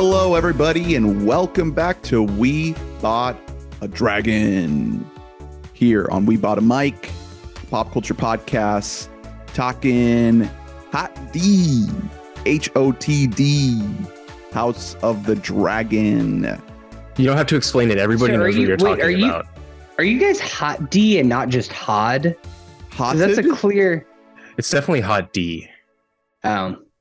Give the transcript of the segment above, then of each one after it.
Hello, everybody, and welcome back to We Bought a Dragon here on We Bought a Mic, pop culture podcast, talking Hot D, HOTD, House of the Dragon. You don't have to explain it. Everybody knows what you're talking about. Are you guys Hot D and not just Hod? Hot. That's a clear. It's definitely Hot D.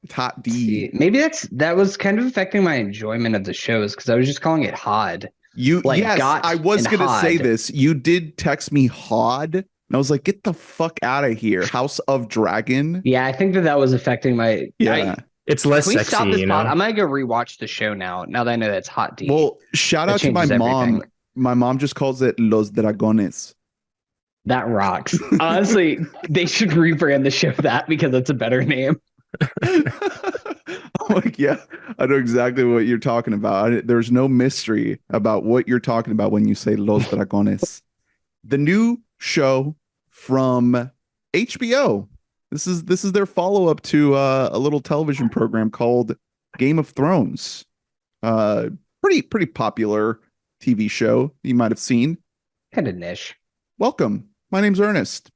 It's Hot D. Maybe that was kind of affecting my enjoyment of the shows because I was just calling it Hod. I was going to say this. You did text me Hod, and I was like, get the fuck out of here. House of Dragon. Yeah, I think that was affecting my. Yeah. It's less Can we sexy, stop this you know? pod? I'm going to go rewatch the show now that I know that's Hot D. Well, shout out to my mom. Everything. My mom just calls it Los Dragones. That rocks. Honestly, they should rebrand the show that because it's a better name. I'm like, yeah, I know exactly what you're talking about. There's no mystery about what you're talking about when you say Los Dragones. The new show from HBO. This is their follow-up to a little television program called Game of Thrones. Pretty popular TV show you might have seen. Kind of niche. Welcome. My name's Ernest.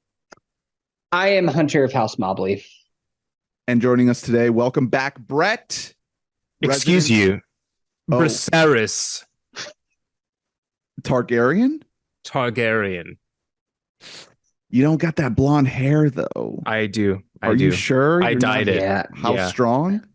I am Hunter of House Mobley. And joining us today, welcome back, Brett. Excuse you. Oh. Braceris Targaryen? Targaryen. You don't got that blonde hair, though. I do. Are you sure? I You're dyed not it. Yeah. How strong?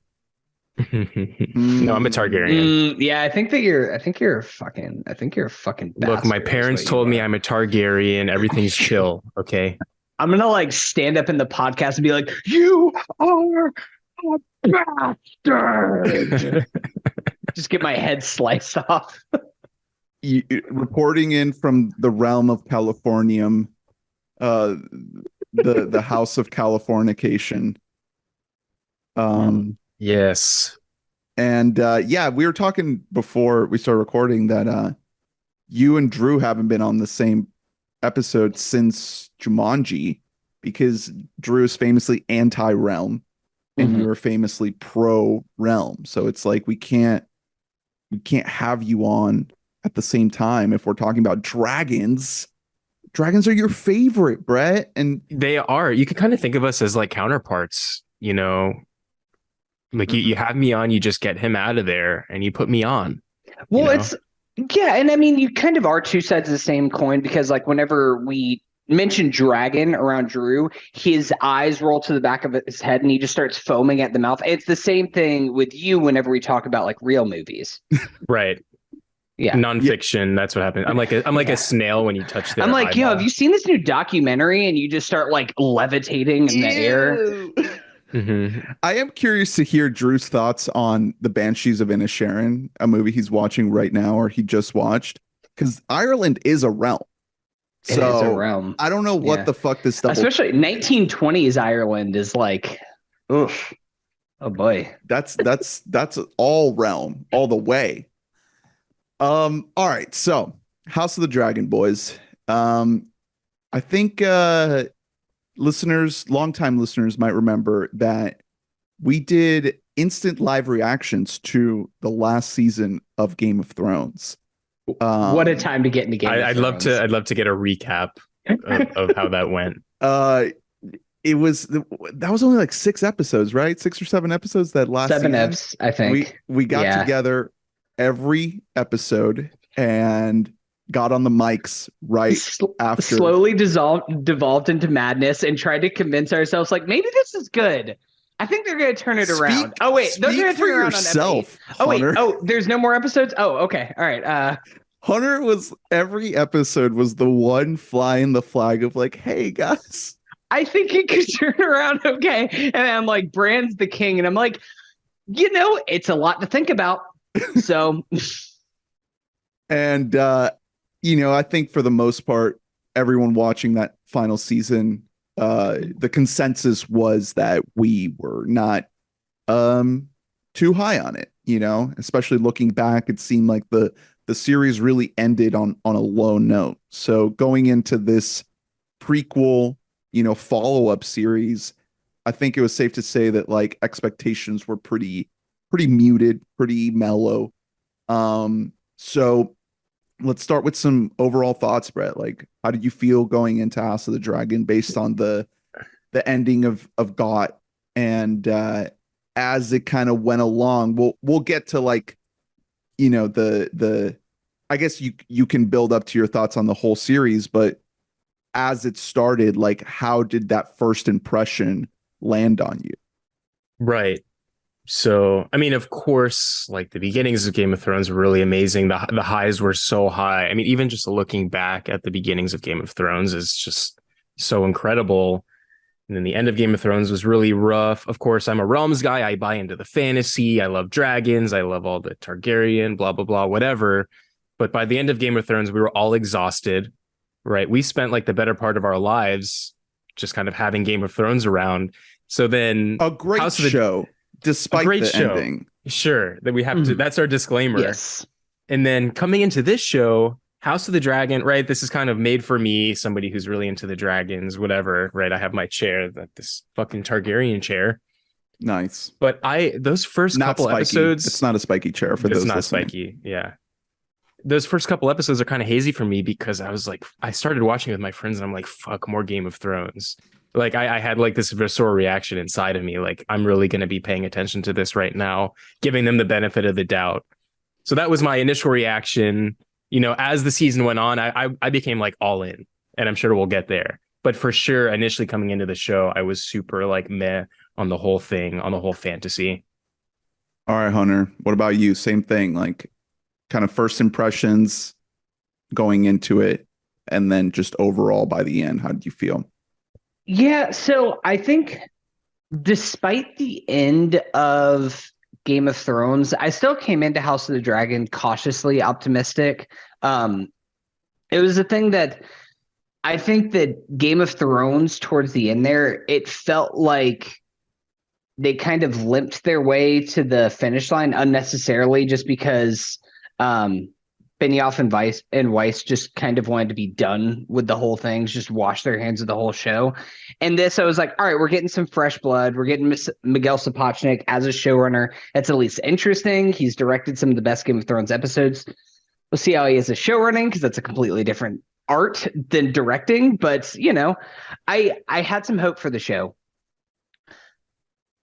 No, I'm a Targaryen. Yeah, I think you're a fucking bastard. Look, my is parents what you told me are. I'm a Targaryen. Everything's chill, okay? I'm gonna stand up in the podcast and be like, "You are a bastard." Just get my head sliced off. Reporting in from the realm of Californium, the House of Californication. Yes. And yeah, we were talking before we started recording that you and Drew haven't been on the same episode since Jumanji, because Drew is famously anti-realm and you are famously pro-realm. So it's like we can't have you on at the same time if we're talking about dragons. Dragons are your favorite, Brett, and They are. You can kind of think of us as like counterparts, you know? Like you have me on, you just get him out of there and you put me on. Well, you know? and I mean, you kind of are two sides of the same coin because, like, whenever we mention dragon around Drew, his eyes roll to the back of his head and he just starts foaming at the mouth. It's the same thing with you whenever we talk about like real movies. Right. Yeah. Nonfiction. That's what happened. I'm like a snail when you touch their I'm like, eyeball. have you seen this new documentary? And you just start like levitating in the air. Mm-hmm. I am curious to hear Drew's thoughts on the Banshees of Inisherin, a movie he's watching right now or he just watched, because Ireland is a realm. It is a realm. I don't know what the fuck this stuff. Especially 1920s Ireland is like, oof. Oh boy. That's all realm all the way. All right, so House of the Dragon, boys. I think longtime listeners might remember that we did instant live reactions to the last season of Game of Thrones. What a time to get into Game of Thrones. I'd love to get a recap of how that went. That was only like 6 episodes, right? 6 or 7 episodes that last 7 season. eps, I think. We got together every episode and got on the mics right after. Slowly devolved into madness and tried to convince ourselves like maybe this is good. I think they're going to turn it around. Oh wait, they're going to turn it around yourself, on Hunter. Oh wait, there's no more episodes. Oh, okay, all right. Hunter was every episode was the one flying the flag of like, hey guys, I think it could turn around okay. And I'm like, Bran's the king, and I'm like, it's a lot to think about. So, and I think for the most part, everyone watching that final season, the consensus was that we were not too high on it. Especially looking back, it seemed like the series really ended on a low note. So going into this prequel, follow-up series, I think it was safe to say that like expectations were pretty pretty muted, pretty mellow. So let's start with some overall thoughts, Brett. Like, how did you feel going into House of the Dragon based on the ending of GOT? And as it kind of went along, we'll get to like, you know, the I guess you can build up to your thoughts on the whole series, but as it started, like, how did that first impression land on you? Right. So, I mean, of course, like the beginnings of Game of Thrones were really amazing. The highs were so high. I mean, even just looking back at the beginnings of Game of Thrones is just so incredible. And then the end of Game of Thrones was really rough. Of course, I'm a realms guy. I buy into the fantasy. I love dragons. I love all the Targaryen, blah, blah, blah, whatever. But by the end of Game of Thrones, we were all exhausted, right? We spent like the better part of our lives just kind of having Game of Thrones around. So then a great show, despite the ending. Sure, that we have to, that's our disclaimer. Yes. And then coming into this show, House of the Dragon, right? This is kind of made for me, somebody who's really into the dragons, whatever, right? I have my chair, this fucking Targaryen chair. Nice. But those first couple episodes, it's not a spiky chair for those. It's not listening. Spiky. Yeah. Those first couple episodes are kind of hazy for me because I was like, I started watching with my friends and I'm like, fuck, more Game of Thrones. Like I had like this visceral reaction inside of me. Like, I'm really going to be paying attention to this right now, giving them the benefit of the doubt. So that was my initial reaction. You know, as the season went on, I became like all in, and I'm sure we'll get there. But for sure, initially coming into the show, I was super like meh on the whole thing, on the whole fantasy. All right, Hunter, what about you? Same thing, like kind of first impressions going into it, and then just overall by the end, how did you feel? Yeah, so I think despite the end of Game of Thrones, I still came into House of the Dragon cautiously optimistic. It was a thing that I think that Game of Thrones towards the end there, it felt like they kind of limped their way to the finish line unnecessarily just because Benioff and Weiss just kind of wanted to be done with the whole thing, just wash their hands of the whole show. And this, I was like, all right, we're getting some fresh blood. We're getting Miguel Sapochnik as a showrunner. That's at least interesting. He's directed some of the best Game of Thrones episodes. We'll see how he is a showrunning, because that's a completely different art than directing. But, you know, I had some hope for the show.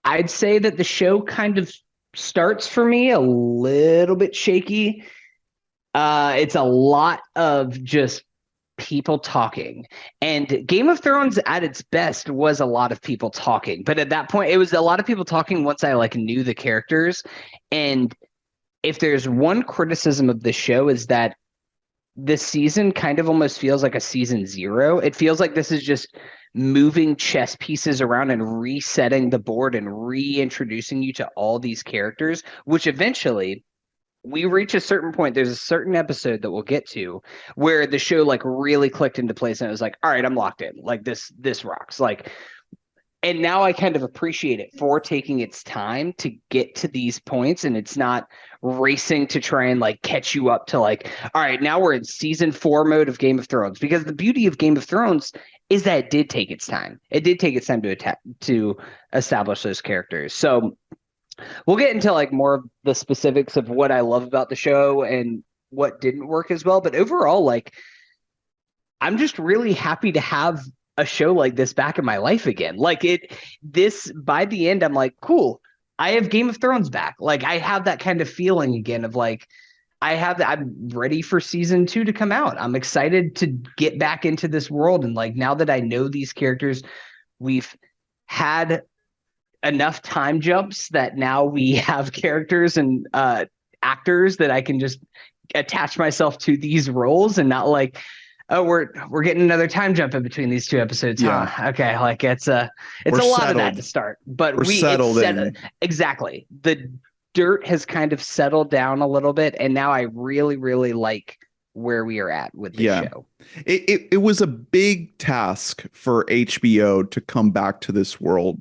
I'd say that the show kind of starts for me a little bit shaky. It's a lot of just people talking, and Game of Thrones at its best was a lot of people talking. But at that point, it was a lot of people talking once I like knew the characters. And if there's one criticism of the show, is that this season kind of almost feels like a season zero. It feels like this is just moving chess pieces around and resetting the board and reintroducing you to all these characters, which eventually we reach a certain point. There's a certain episode that we'll get to where the show like really clicked into place, and it was like, all right, I'm locked in. Like this rocks. Like, and now I kind of appreciate it for taking its time to get to these points, and it's not racing to try and like catch you up to like, all right, now we're in season 4 mode of Game of Thrones. Because the beauty of Game of Thrones is that it did take its time. It did take its time to establish those characters. So we'll get into like more of the specifics of what I love about the show and what didn't work as well. But overall, like, I'm just really happy to have a show like this back in my life again. Like by the end, I'm like, cool, I have Game of Thrones back. Like, I have that kind of feeling again of like, I'm ready for season 2 to come out. I'm excited to get back into this world. And like, now that I know these characters, we've had enough time jumps that now we have characters and actors that I can just attach myself to these roles and not like, oh, we're getting another time jump in between these 2 episodes. Yeah. Huh? Okay. Like it's a lot of that to start, but we settled in. Exactly. The dirt has kind of settled down a little bit, and now I really, really like where we are at with the show. It was a big task for HBO to come back to this world.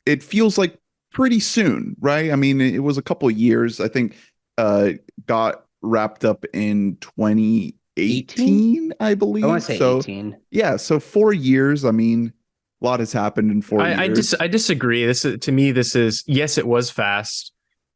It feels like pretty soon, right? I mean, it was a couple of years. I think got wrapped up in 2018, I believe. I want to say 18. Yeah, so 4 years. I mean, a lot has happened in 4 years. I disagree. To me, this is, yes, it was fast,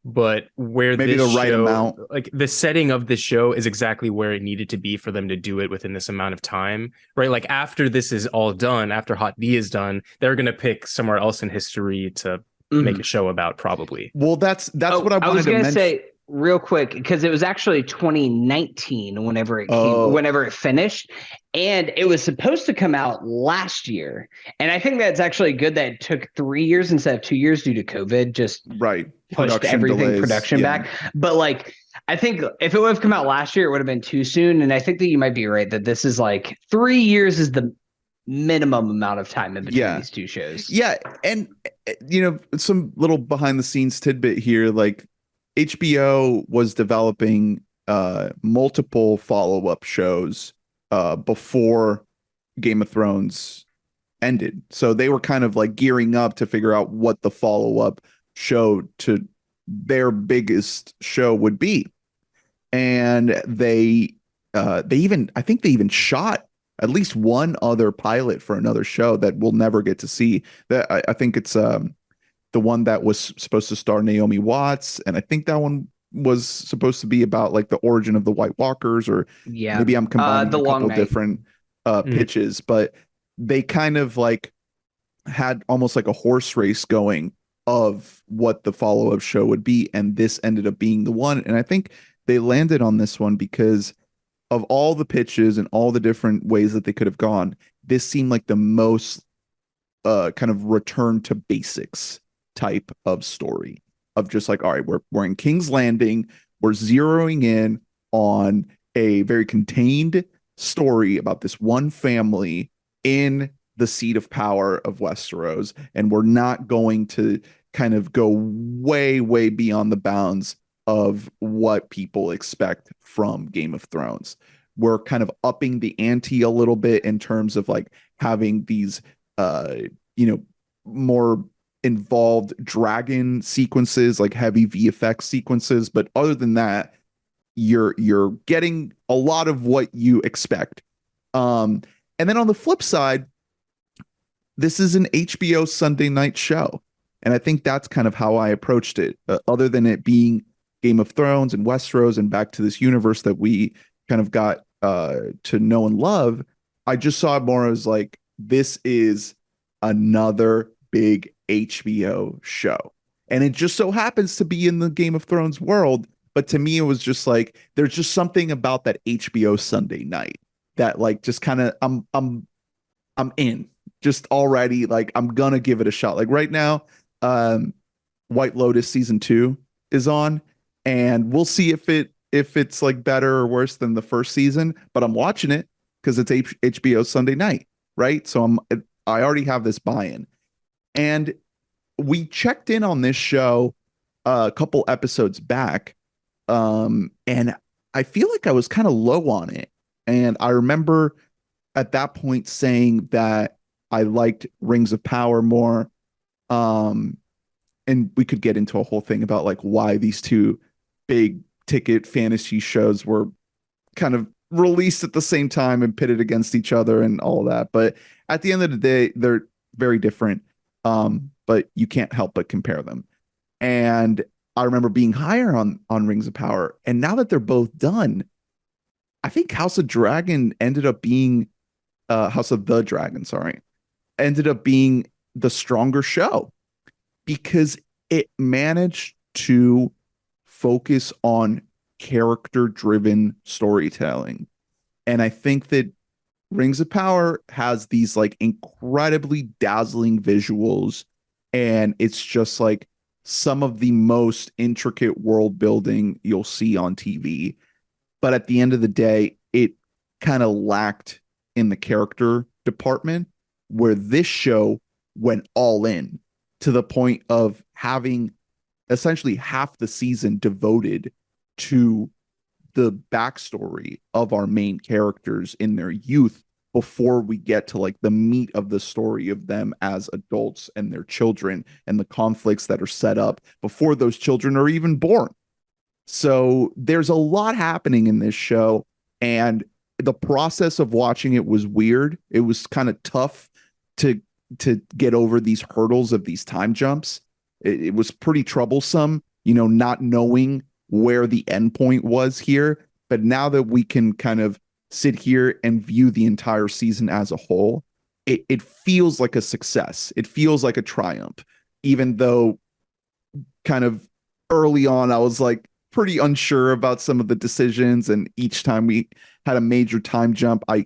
but where Maybe this the right show, amount. like the setting of the show is exactly where it needed to be for them to do it within this amount of time, right? Like after this is all done, after Hot D is done, they're going to pick somewhere else in history to make a show about, probably. Well, that's what I I wanted was to gonna mention. say real quick because it was actually 2019 whenever it came, Oh. whenever it finished, and it was supposed to come out last year. And I think that's actually good that it took 3 years instead of 2 years due to COVID. Just Right. pushed production back. But like, I think if it would have come out last year, it would have been too soon. And I think that you might be right that this is like 3 years is the minimum amount of time in between these two shows. Yeah. And, you know, some little behind the scenes tidbit here, like HBO was developing multiple follow-up shows before Game of Thrones ended. So they were kind of like gearing up to figure out what the follow-up show to their biggest show would be. And they even, I think they even shot at least one other pilot for another show that we'll never get to see. That I think it's the one that was supposed to star Naomi Watts, and I think that one was supposed to be about like the origin of the White Walkers, or maybe I'm combining a couple different pitches, but they kind of like had almost like a horse race going of what the follow-up show would be, and this ended up being the one. And I think they landed on this one because of all the pitches and all the different ways that they could have gone. This seemed like the most kind of return to basics type of story of just like, all right, we're in King's Landing. We're zeroing in on a very contained story about this one family in the seat of power of Westeros. And we're not going to kind of go way, way beyond the bounds of what people expect from Game of Thrones. We're kind of upping the ante a little bit in terms of like having these, more involved dragon sequences, like heavy VFX sequences. But other than that, you're getting a lot of what you expect. And then on the flip side, this is an HBO Sunday night show. And I think that's kind of how I approached it. Other than it being Game of Thrones and Westeros and back to this universe that we kind of got to know and love, I just saw it more as like, this is another big HBO show. And it just so happens to be in the Game of Thrones world. But to me, it was just like, there's just something about that HBO Sunday night that like just kind of I'm in just already. Like, I'm gonna give it a shot. Like right now, White Lotus season 2 is on, and we'll see if it's like better or worse than the first season, but I'm watching it because it's HBO Sunday night, right? So I already have this buy-in. And we checked in on this show a couple episodes back, and I feel like I was kind of low on it. And I remember at that point saying that I liked Rings of Power more. And we could get into a whole thing about like why these two big ticket fantasy shows were kind of released at the same time and pitted against each other and all that. But at the end of the day, they're very different. But you can't help but compare them. And I remember being higher on Rings of Power. And now that they're both done, I think House of the Dragon, ended up being the stronger show because it managed to focus on character-driven storytelling. And I think that Rings of Power has these like incredibly dazzling visuals, and it's just like some of the most intricate world building you'll see on TV. But at the end of the day, it kind of lacked in the character department, where this show went all in to the point of having essentially half the season devoted to the backstory of our main characters in their youth before we get to like the meat of the story of them as adults and their children and the conflicts that are set up before those children are even born. So there's a lot happening in this show, and the process of watching it was weird. It was kind of tough to get over these hurdles of these time jumps. It was pretty troublesome not knowing where the end point was here. But now that we can kind of sit here and view the entire season as a whole, it feels like a success. It feels like a triumph, even though kind of early on, I was like pretty unsure about some of the decisions. And each time we had a major time jump, I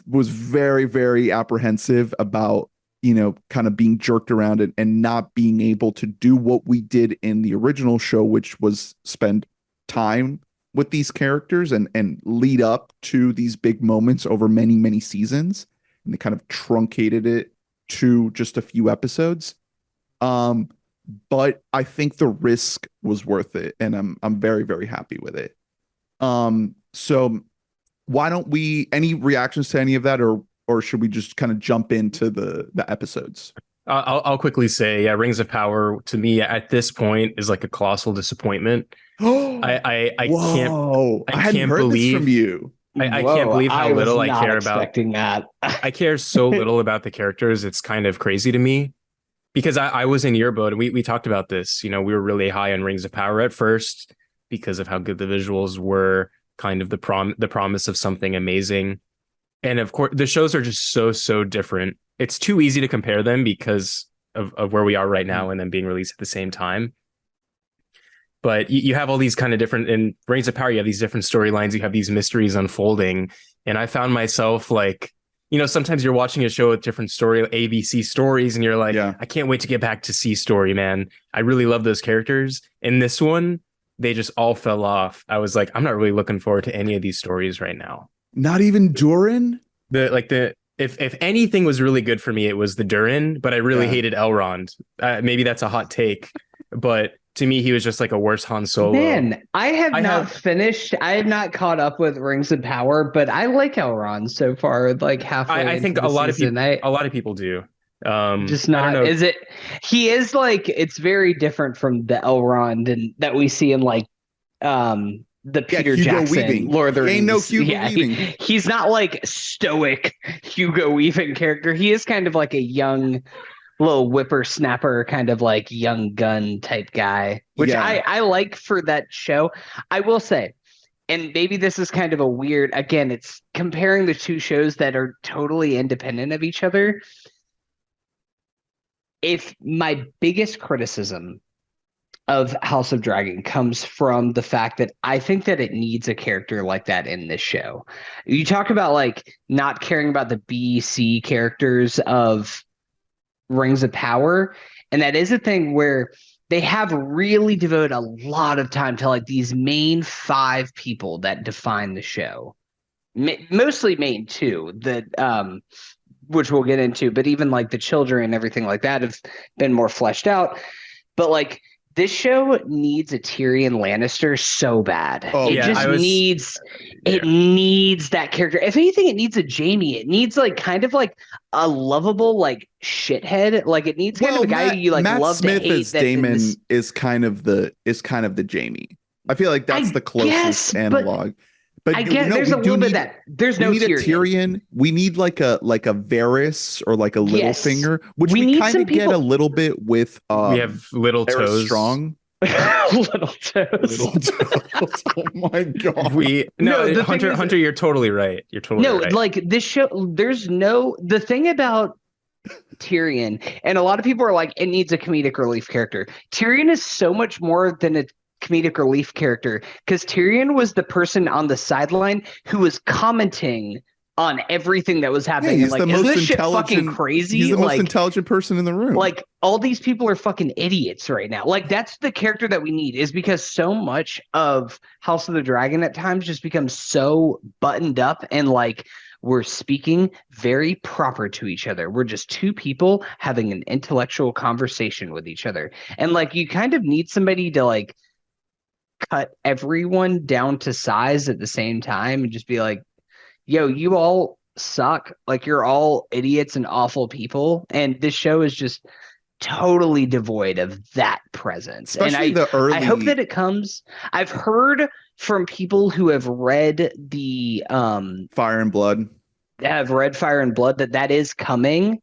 was very, very apprehensive about, kind of being jerked around and not being able to do what we did in the original show, which was spend time with these characters and lead up to these big moments over many, many seasons. And they kind of truncated it to just a few episodes. But I think the risk was worth it, and I'm very, very happy with it. So why don't we, any reactions to any of that, or should we just kind of jump into the episodes? I'll quickly say, yeah, Rings of Power to me at this point is like a colossal disappointment. I can't believe this from you. I can't believe how little I care about that. I care so little about the characters. It's kind of crazy to me, because I was in your boat, and we talked about this. We were really high on Rings of Power at first because of how good the visuals were, kind of the promise of something amazing. And of course, the shows are just so different. It's too easy to compare them because of where we are right now and them being released at the same time. But you have all these kind of different, in Rings of Power, you have these different storylines, you have these mysteries unfolding. And I found myself like, sometimes you're watching a show with different ABC stories, and you're like, I can't wait to get back to C story, man. I really love those characters. In this one, they just all fell off. I was like, I'm not really looking forward to any of these stories right now. Not even Durin? If anything was really good for me, it was the Durin, but I really hated Elrond. Maybe that's a hot take, but to me, he was just like a worse Han Solo. Man, I have not caught up with Rings of Power, but I like Elrond so far, like halfway. I think a lot of people do. Just not, is it? He is like, it's very different from the Elrond that we see in like the Peter Jackson Weaving. Lord of the Rings. Ain't no Hugo Weaving. He's not like stoic Hugo Weaving character. He is kind of like a young little whippersnapper, kind of like young gun type guy, which I like for that show. I will say, and maybe this is kind of a weird, again, it's comparing the two shows that are totally independent of each other. If my biggest criticism of House of Dragon comes from the fact that I think that it needs a character like that in this show. You talk about like not caring about the B, C characters of Rings of Power, and that is a thing where they have really devoted a lot of time to like these main 5 people that define the show. Mostly main 2, that which we'll get into, but even like the children and everything like that have been more fleshed out. But like, this show needs a Tyrion Lannister so bad. It needs that character. If anything, it needs a Jaime. It needs like kind of like a lovable like shithead. Like it needs kind of a guy you like Matt love Smith to hate. As Daemon is kind of the Jaime. I feel like that's the closest analog. But I guess there's a little bit of that. There's no Tyrion. We need like a Varys or like a Littlefinger, which we kind of get a little bit with. We have Little Toes. Strong. Little Toes. Oh my god. Hunter, you're totally right. You're totally right. No, like this show. The thing about Tyrion, and a lot of people are like, it needs a comedic relief character. Tyrion is so much more than a comedic relief character, because Tyrion was the person on the sideline who was commenting on everything that was happening. He's and like, the most isn't this shit intelligent, fucking crazy? He's the most intelligent person in the room. Like, all these people are fucking idiots right now. Like, that's the character that we need, is because so much of House of the Dragon at times just becomes so buttoned up and like we're speaking very proper to each other. We're just 2 people having an intellectual conversation with each other. And like, you kind of need somebody to like cut everyone down to size at the same time and just be like, yo, you all suck. Like, you're all idiots and awful people. And this show is just totally devoid of that presence. Especially and I hope that it comes. I've heard from people who have read the Fire and Blood. Have read Fire and Blood that is coming.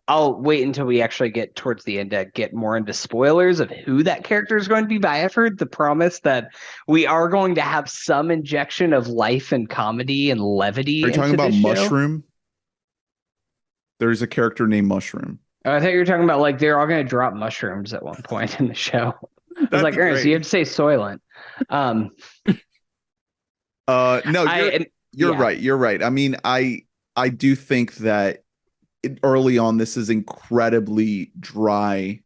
I'll wait until we actually get towards the end to get more into spoilers of who that character is going to be. But I have heard the promise that we are going to have some injection of life and comedy and levity. Are you talking into about this show. Mushroom? There's a character named Mushroom. Oh, I thought you were talking about like they're all going to drop mushrooms at one point in the show. I was like, Ernest, you have to say Soylent. No, you're right. You're right. I mean, I do think that early on, this is incredibly dry,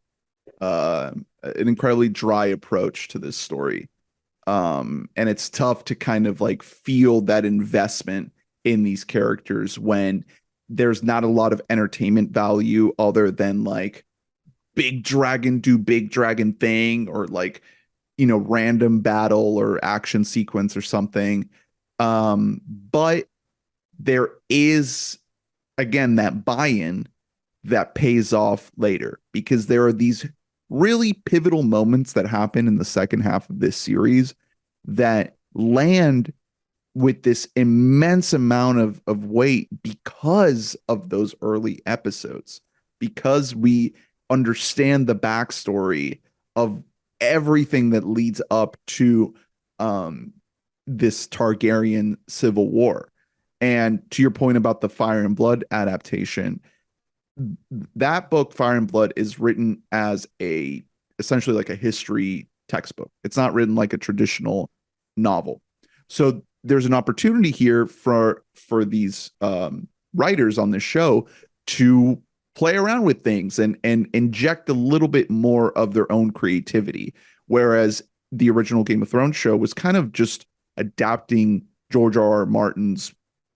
an incredibly dry approach to this story. And it's tough to kind of like feel that investment in these characters when there's not a lot of entertainment value other than like big dragon do big dragon thing, or like, random battle or action sequence or something. But there is, again, that buy-in that pays off later, because there are these really pivotal moments that happen in the second half of this series that land with this immense amount of weight because of those early episodes, because we understand the backstory of everything that leads up to this Targaryen civil war. And to your point about the Fire and Blood adaptation, that book, Fire and Blood, is written as essentially like a history textbook. It's not written like a traditional novel. So there's an opportunity here for these writers on this show to play around with things and inject a little bit more of their own creativity. Whereas the original Game of Thrones show was kind of just adapting George R.R. Martin's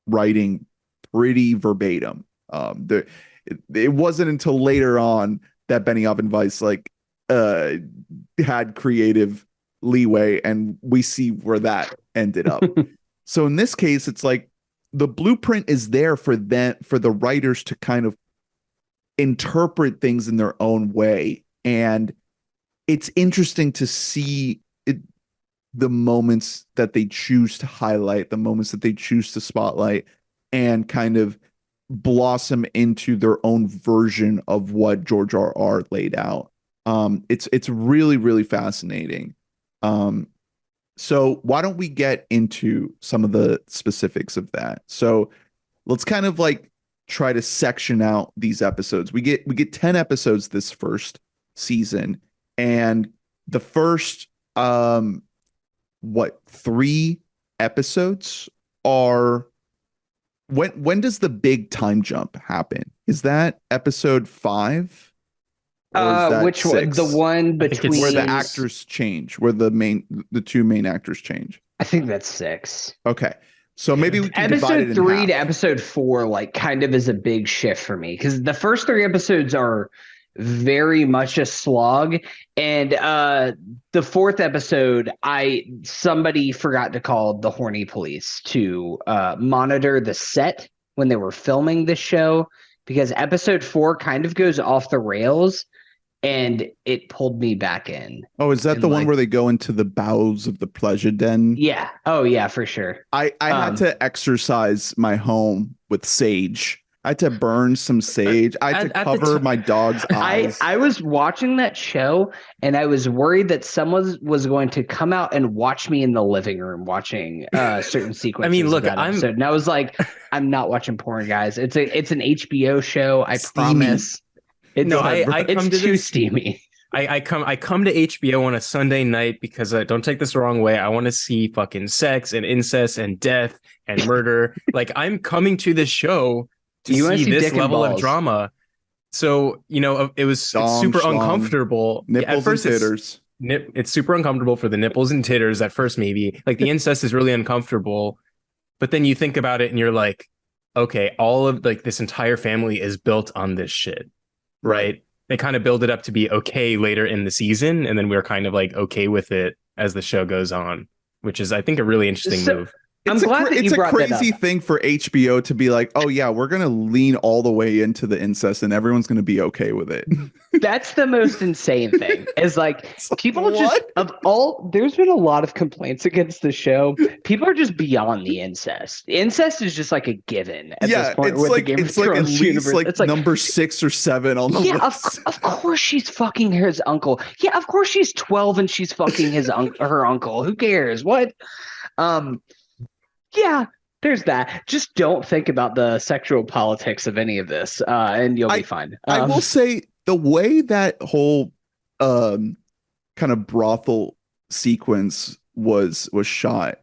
writing pretty verbatim. It wasn't until later on that Benioff Weiss had creative leeway, and we see where that ended up. So in this case, it's like the blueprint is there for the writers to kind of interpret things in their own way. And it's interesting to see the moments that they choose to highlight, the moments that they choose to spotlight, and kind of blossom into their own version of what George R.R. laid out. It's really, really fascinating. So why don't we get into some of the specifics of that? So let's kind of like try to section out these episodes. We get 10 episodes this first season, and the first 3 episodes are when does the big time jump happen? Is that episode 5? Which 6? one? The one between where the actors change, where the 2 main actors change. I think that's 6. Okay. So maybe we can divide it in episode 3 half. to episode 4 like kind of is a big shift for me, because the first 3 episodes are very much a slog, and the 4th episode somebody forgot to call the horny police to monitor the set when they were filming this show, because episode 4 kind of goes off the rails, and it pulled me back in. Oh, is that the one where they go into the bowels of the pleasure den? Yeah. Oh, yeah, for sure. I had to exercise my home with sage. I had to burn some sage. I had to cover my dog's eyes. I was watching that show, and I was worried that someone was going to come out and watch me in the living room watching certain sequences. I mean, look, of that episode. And I was like, I'm not watching porn, guys. It's an HBO show. I promise. It's too steamy. I come to HBO on a Sunday night because don't take this the wrong way. I want to see fucking sex and incest and death and murder. Like, I'm coming to this show to see this level of drama. So, it was super uncomfortable. Nipples and titters. It's super uncomfortable for the nipples and titters at first, maybe. Like, the incest is really uncomfortable. But then you think about it and you're like, okay, all of like this entire family is built on this shit. Right. They kind of build it up to be okay later in the season, and then we're kind of like okay with it as the show goes on, which is, I think, a really interesting move. I'm glad that you brought that up. It's a crazy thing for HBO to be like, oh yeah, we're gonna lean all the way into the incest and everyone's gonna be okay with it. That's the most insane thing. Is like people what? there's been a lot of complaints against the show. People are just beyond the incest. Incest is just like a given at this point. It's like at least universe. Like it's number 6 or 7 on the list. Of course she's fucking his uncle. Yeah, of course she's 12 and she's fucking her uncle. Who cares? What? Yeah, there's that. Just don't think about the sexual politics of any of this, and you'll be fine. I will say the way that whole kind of brothel sequence was shot,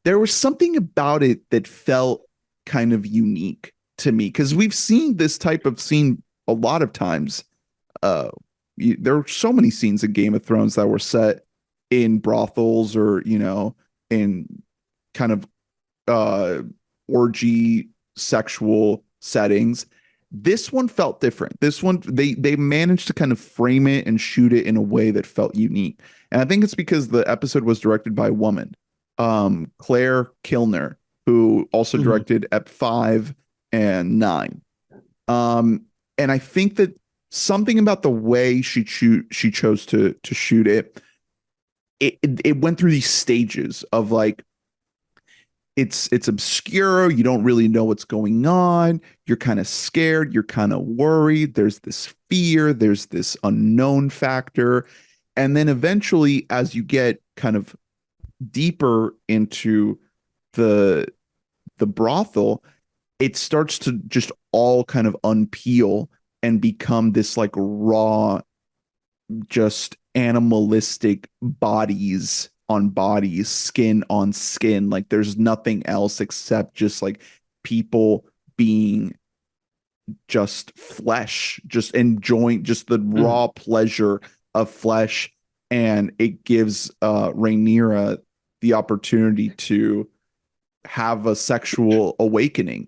there was something about it that felt kind of unique to me, because we've seen this type of scene a lot of times. There are so many scenes in Game of Thrones that were set in brothels or, in kind of orgy sexual settings. This one felt different. This one, they managed to kind of frame it and shoot it in a way that felt unique. And I think it's because the episode was directed by a woman, Claire Kilner, who also directed Ep 5 and 9. And I think that something about the way she chose to shoot it, it went through these stages of like, it's obscure. You don't really know what's going on. You're kind of scared. You're kind of worried. There's this fear. There's this unknown factor. And then eventually, as you get kind of deeper into the brothel, it starts to just all kind of unpeel and become this like raw, just animalistic bodies on bodies, skin on skin. Like there's nothing else except just like people being just flesh, just enjoying just the raw pleasure of flesh. And it gives Rhaenyra the opportunity to have a sexual awakening.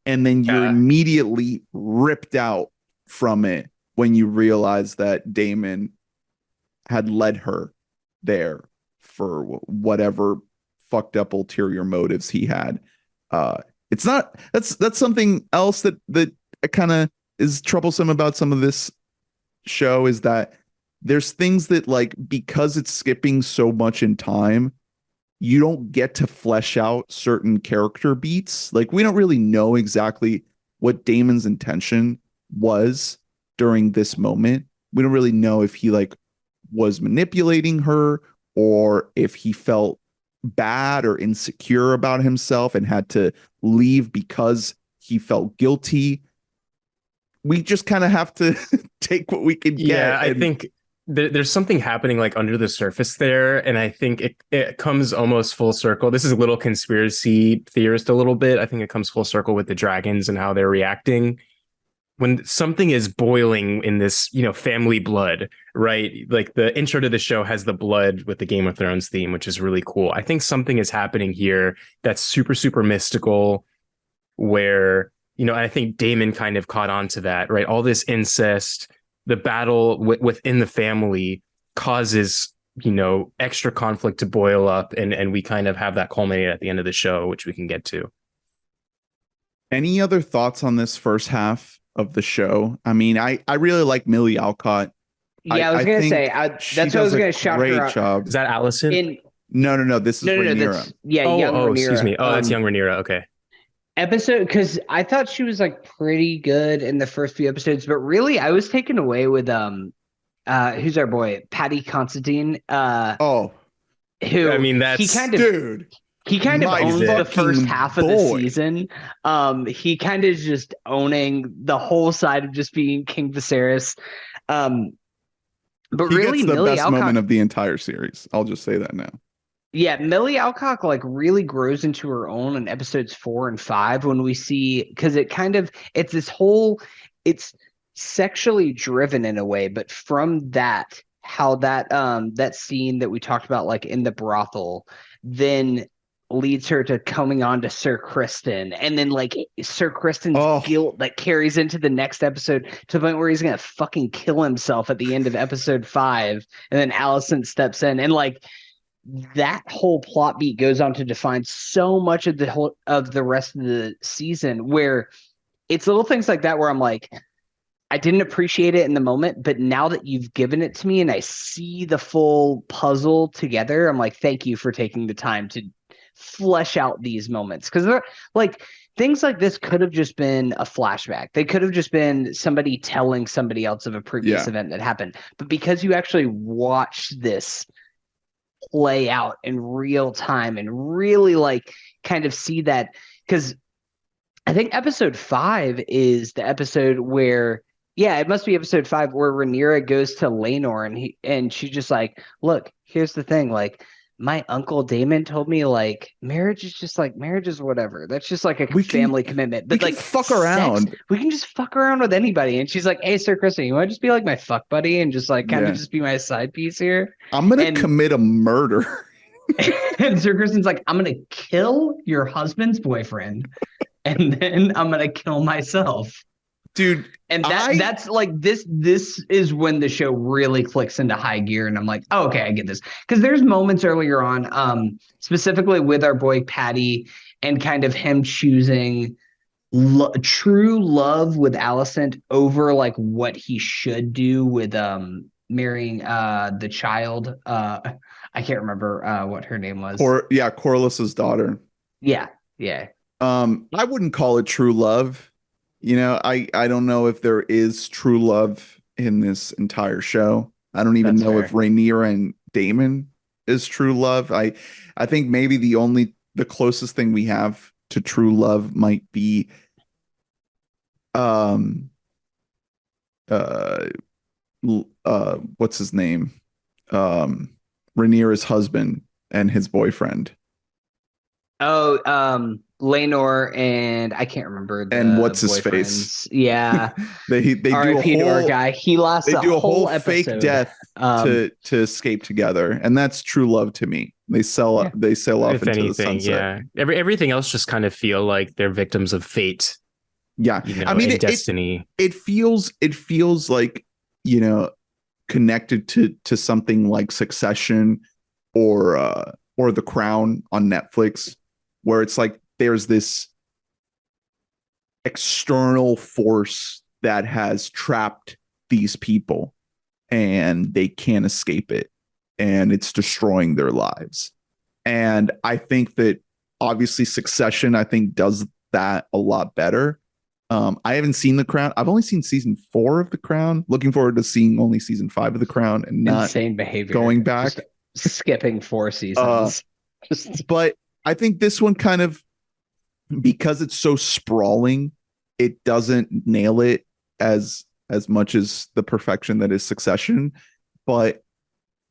And then you're immediately ripped out from it when you realize that Daemon had led her there for whatever fucked up ulterior motives he had. It's not, that's something else that kind of is troublesome about some of this show, is that there's things that, like, because it's skipping so much in time, you don't get to flesh out certain character beats. Like, we don't really know exactly what Daemon's intention was during this moment. We don't really know if he like was manipulating her, or if he felt bad or insecure about himself and had to leave because he felt guilty. We just kind of have to take what we can get. Yeah, I think there's something happening like under the surface there, and I think it comes almost full circle. This is a little conspiracy theorist a little bit. I think it comes full circle with the dragons and how they're reacting. When something is boiling in this, family blood, right? Like the intro to the show has the blood with the Game of Thrones theme, which is really cool. I think something is happening here that's super, super mystical, where, I think Daemon kind of caught on to that, right? All this incest, the battle within the family causes, extra conflict to boil up. And we kind of have that culminate at the end of the show, which we can get to. Any other thoughts on this first half of the show? I mean, I really like Millie Alcock. Yeah, I was going to say, that's what I was going to shout her out. Job. Is that Allison? No. This is Rhaenyra. Young Rhaenyra. Excuse me. That's young Rhaenyra. Okay. Episode, because I thought she was like pretty good in the first few episodes, but really I was taken away with who's our boy, Paddy Considine. Who, I mean, that's he kind of owns the first half of the season. He kind of just owning the whole side of just being King Viserys. But he really, gets the Millie best Alcock, moment of the entire series. I'll just say that now. Yeah, Millie Alcock like really grows into her own in episodes 4 and 5 when we see, because it's sexually driven in a way, but from that, how that scene that we talked about, like in the brothel, then leads her to coming on to Sir Criston, and then like Sir Criston's guilt that carries into the next episode to the point where he's gonna fucking kill himself at the end of episode 5, and then Allison steps in, and like that whole plot beat goes on to define so much of the rest of the season, where it's little things like that where I'm like, I didn't appreciate it in the moment, but now that you've given it to me and I see the full puzzle together, I'm like, thank you for taking the time to flesh out these moments. Because they're like, things like this could have just been a flashback. They could have just been somebody telling somebody else of a previous event that happened. But because you actually watch this play out in real time and really like kind of see that, because I think episode 5 is the episode where, yeah, it must be episode 5 where Rhaenyra goes to Laenor and she's just like, look, here's the thing, like, my uncle Damon told me like marriage is whatever. That's just like a family commitment. But we like can fuck around. We can just fuck around with anybody. And she's like, hey, Sir Kristen, you want to just be like my fuck buddy and just like kind of just be my side piece here? I'm gonna commit a murder. And Sir Kristen's like, I'm gonna kill your husband's boyfriend, and then I'm gonna kill myself. Dude, and that's like this is when the show really clicks into high gear, and I'm like, oh, okay, I get this. Because there's moments earlier on, specifically with our boy Paddy, and kind of him choosing true love with Alicent over like what he should do with marrying the child. I can't remember what her name was. Corliss's daughter. Yeah. I wouldn't call it true love. You know, I don't know if there is true love in this entire show. I don't even know if Rhaenyra and Daemon is true love. I think maybe the closest thing we have to true love might be what's his name? Rhaenyra's husband and his boyfriend. Laenor and I can't remember. And what's his face? Yeah, they do a whole guy. He lost. They do a whole episode. fake death to escape together, and that's true love to me. They sell off into the sunset. Yeah, everything else just kind of feel like they're victims of fate. Yeah, I mean, destiny. It feels like, you know, connected to something like Succession or The Crown on Netflix, where it's like there's this external force that has trapped these people and they can't escape it, and it's destroying their lives. And I think that obviously Succession, I think, does that a lot better. I haven't seen The Crown. I've only seen season 4 of The Crown. Looking forward to seeing only season 5 of The Crown and not insane behavior going back, just skipping 4 seasons. But I think this one kind of, because it's so sprawling, it doesn't nail it as much as the perfection that is Succession. But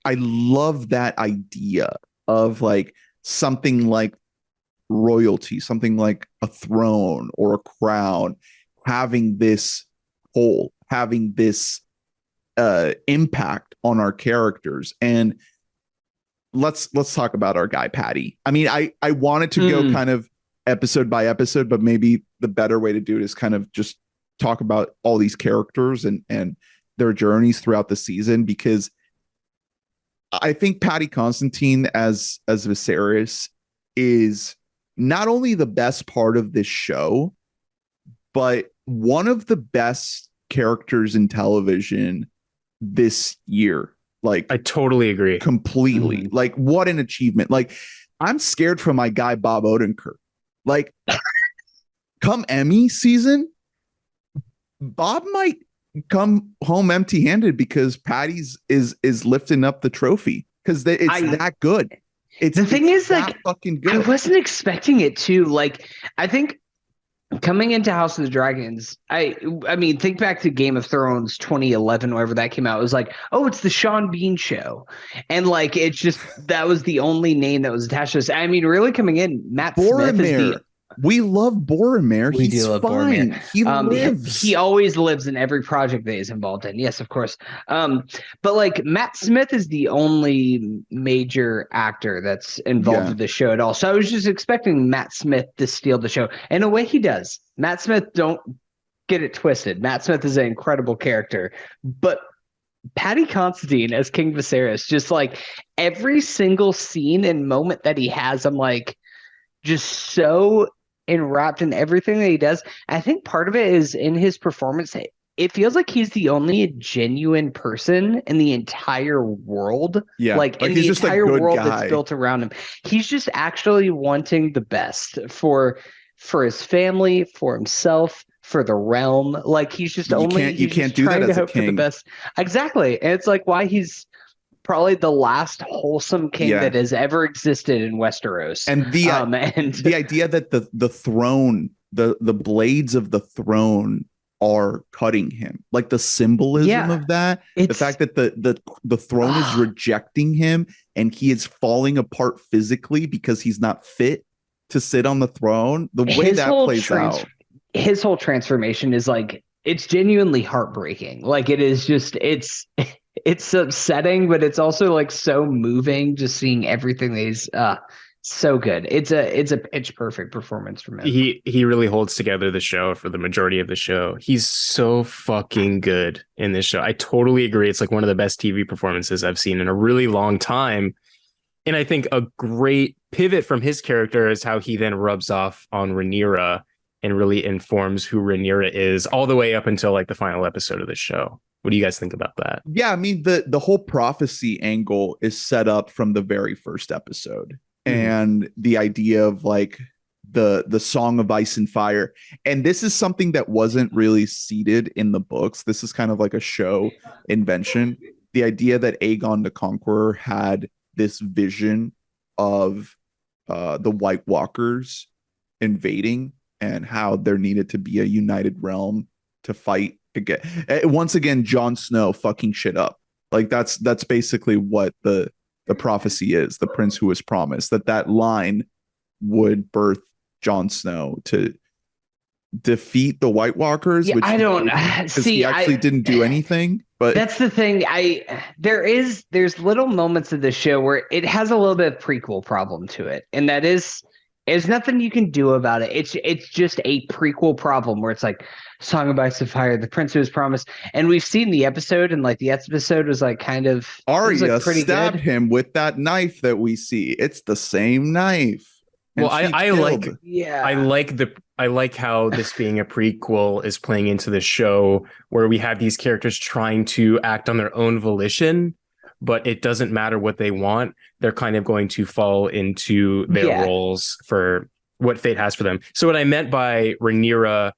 I love that idea of like something like royalty, something like a throne or a crown, having this impact on our characters. And let's talk about our guy Paddy. I mean, I wanted to go kind of episode by episode, but maybe the better way to do it is kind of just talk about all these characters and their journeys throughout the season, because I think Paddy Considine as Viserys is not only the best part of this show, but one of the best characters in television this year. Like, I totally agree. Completely. Mm-hmm. Like, what an achievement. Like, I'm scared for my guy Bob Odenkirk. Like, come Emmy season, Bob might come home empty-handed because Paddy's is lifting up the trophy, because it's that good. The thing is, like, fucking good. I wasn't expecting it to. Like, I think coming into House of the Dragons, I mean, think back to Game of Thrones 2011, whenever that came out. It was like, oh, it's the Sean Bean show. And like, it's just, that was the only name that was attached to this. I mean, really coming in, Matt Smith is we love Boromir. We do love fine. Boromir. He lives. He always lives in every project that he's involved in. Yes, of course. But like, Matt Smith is the only major actor that's involved with the show at all. So I was just expecting Matt Smith to steal the show. In a way, he does. Matt Smith, don't get it twisted. Matt Smith is an incredible character, but Paddy Considine as King Viserys, just like every single scene and moment that he has, I'm like just so enwrapped in everything that he does. I think part of it is in his performance. It feels like he's the only genuine person in the entire world. Yeah, Like in he's the just a entire good world guy. that's built around him. He's just actually wanting the best for his family, for himself, for the realm. Like he's just You can't just do that trying to as a hope for the king. best. Exactly. And it's like why he's probably the last wholesome king Yeah. that has ever existed in Westeros. And the idea that the throne, the blades of the throne are cutting him, like the symbolism of that, the fact that the throne is rejecting him and he is falling apart physically because he's not fit to sit on the throne, the way that plays out. His whole transformation is like, it's genuinely heartbreaking. Like it is just, it's upsetting, but it's also like so moving just seeing everything that he's so good. It's a pitch perfect performance from him. He really holds together the show for the majority of the show. He's so fucking good in this show. I totally agree. It's like one of the best TV performances I've seen in a really long time. And I think a great pivot from his character is how he then rubs off on Rhaenyra and really informs who Rhaenyra is all the way up until like the final episode of the show. What do you guys think about that? Yeah, I mean, the whole prophecy angle is set up from the very first episode. And the idea of like the Song of Ice and Fire. And this is something that wasn't really seeded in the books. This is kind of like a show invention. The idea that Aegon the Conqueror had this vision of the White Walkers invading and how there needed to be a united realm to fight again. Once again, Jon Snow fucking shit up. Like that's basically what the prophecy is, the prince who was promised, that line would birth Jon Snow to defeat the White Walkers. Yeah, which I don't see. He actually didn't do anything. But that's the thing. There's little moments of the show where it has a little bit of prequel problem to it, and that is there's nothing you can do about it. It's just a prequel problem where it's like Song of Ice and Fire, the prince who was promised, and we've seen the episode, and like the episode was like kind of Arya like pretty stabbed good. him with that knife that we see. It's the same knife. Well, I like how this being a prequel is playing into the show where we have these characters trying to act on their own volition, but it doesn't matter what they want. They're kind of going to fall into their roles for what fate has for them. So what I meant by Rhaenyra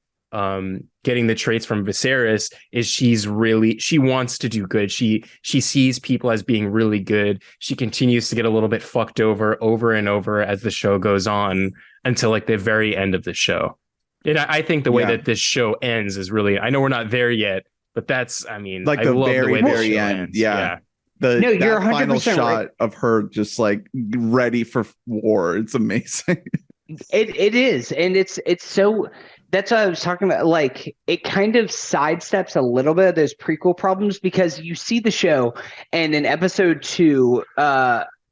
getting the traits from Viserys is she wants to do good. She sees people as being really good. She continues to get a little bit fucked over and over as the show goes on until like the very end of the show. And I think the way that this show ends is really, I know we're not there yet, but that's, I mean, like I the love very, the way very the show end. ends. Yeah. You're 100% final shot right. of her just like ready for war. It's amazing. It is, and it's so. That's what I was talking about. Like, it kind of sidesteps a little bit of those prequel problems because you see the show, and in episode 2,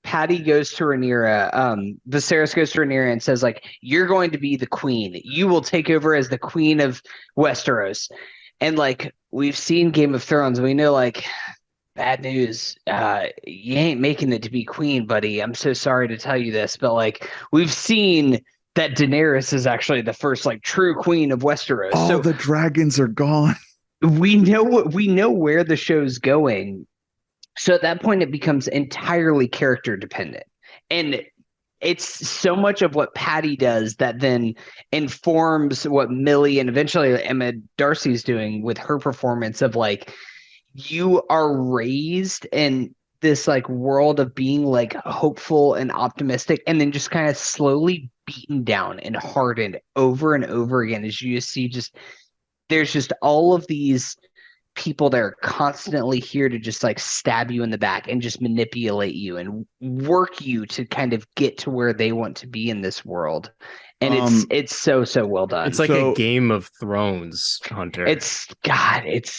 Paddy goes to Rhaenyra. Viserys goes to Rhaenyra and says, like, "You're going to be the queen. You will take over as the queen of Westeros." And like we've seen Game of Thrones, we know like. Bad news. You ain't making it to be queen, buddy. I'm so sorry to tell you this, but like we've seen that Daenerys is actually the first like true queen of Westeros. All so the dragons are gone. We know where the show's going. So at that point, it becomes entirely character dependent, and it's so much of what Paddy does that then informs what Millie and eventually Emma Darcy's doing with her performance of like. You are raised in this like world of being like hopeful and optimistic and then just kind of slowly beaten down and hardened over and over again as you just see there's just all of these people that are constantly here to just like stab you in the back and just manipulate you and work you to kind of get to where they want to be in this world. And it's so well done. It's like a Game of Thrones, Hunter. It's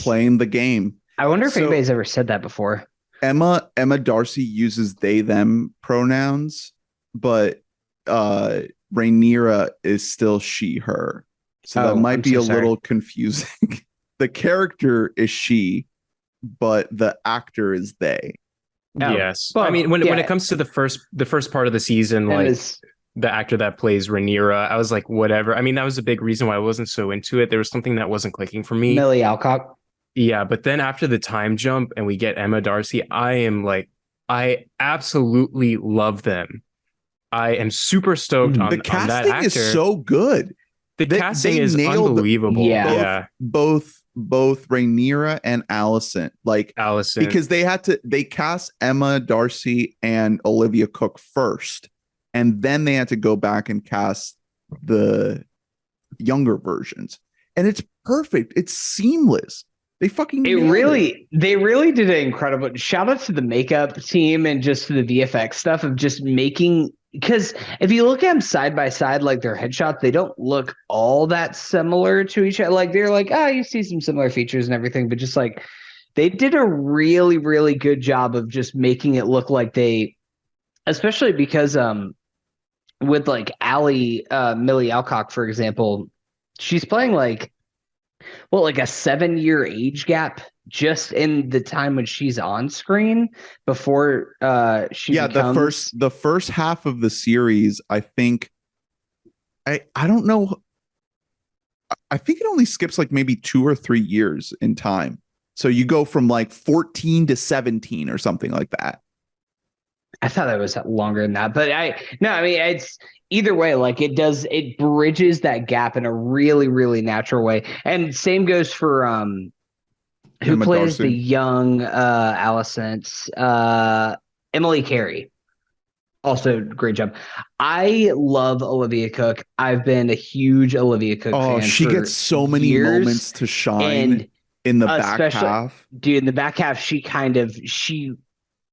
playing the game. I wonder if anybody's ever said that before. Emma Darcy uses they them pronouns, but Rhaenyra is still she her. So that might be a little confusing. The character is she, but the actor is they. Yes. Well, I mean, when it comes to the first part of the season, like the actor that plays Rhaenyra, I was like, whatever. I mean, that was a big reason why I wasn't so into it. There was something that wasn't clicking for me. Millie Alcock. Yeah, but then after the time jump and we get Emma Darcy, I absolutely love them. I am super stoked on the that casting actor. is so good. The casting is nailed unbelievable. Yeah. Both Rhaenyra and Alicent, because they cast Emma Darcy and Olivia Cooke first, and then they had to go back and cast the younger versions, and it's perfect. It's seamless. They really did an incredible shout out to the makeup team and just the VFX stuff of just making, because if you look at them side by side, like their headshots, they don't look all that similar to each other. Like they're like, you see some similar features and everything, but just like they did a really, really good job of just making it look like they, especially because with like Millie Alcock, for example, she's playing like a 7-year age gap just in the time when she's on screen before the first half of the series, I think I don't know, I think it only skips like maybe 2 or 3 years in time, so you go from like 14 to 17 or something like that. I thought that was longer than that, but I mean, it's either way, like it bridges that gap in a really, really natural way. And same goes for who Emma plays Darcy. the young Alicent, Emily Carey. Also, great job. I love Olivia Cooke. I've been a huge Olivia Cooke fan. She gets so many moments to shine in the back half. Dude, in the back half, she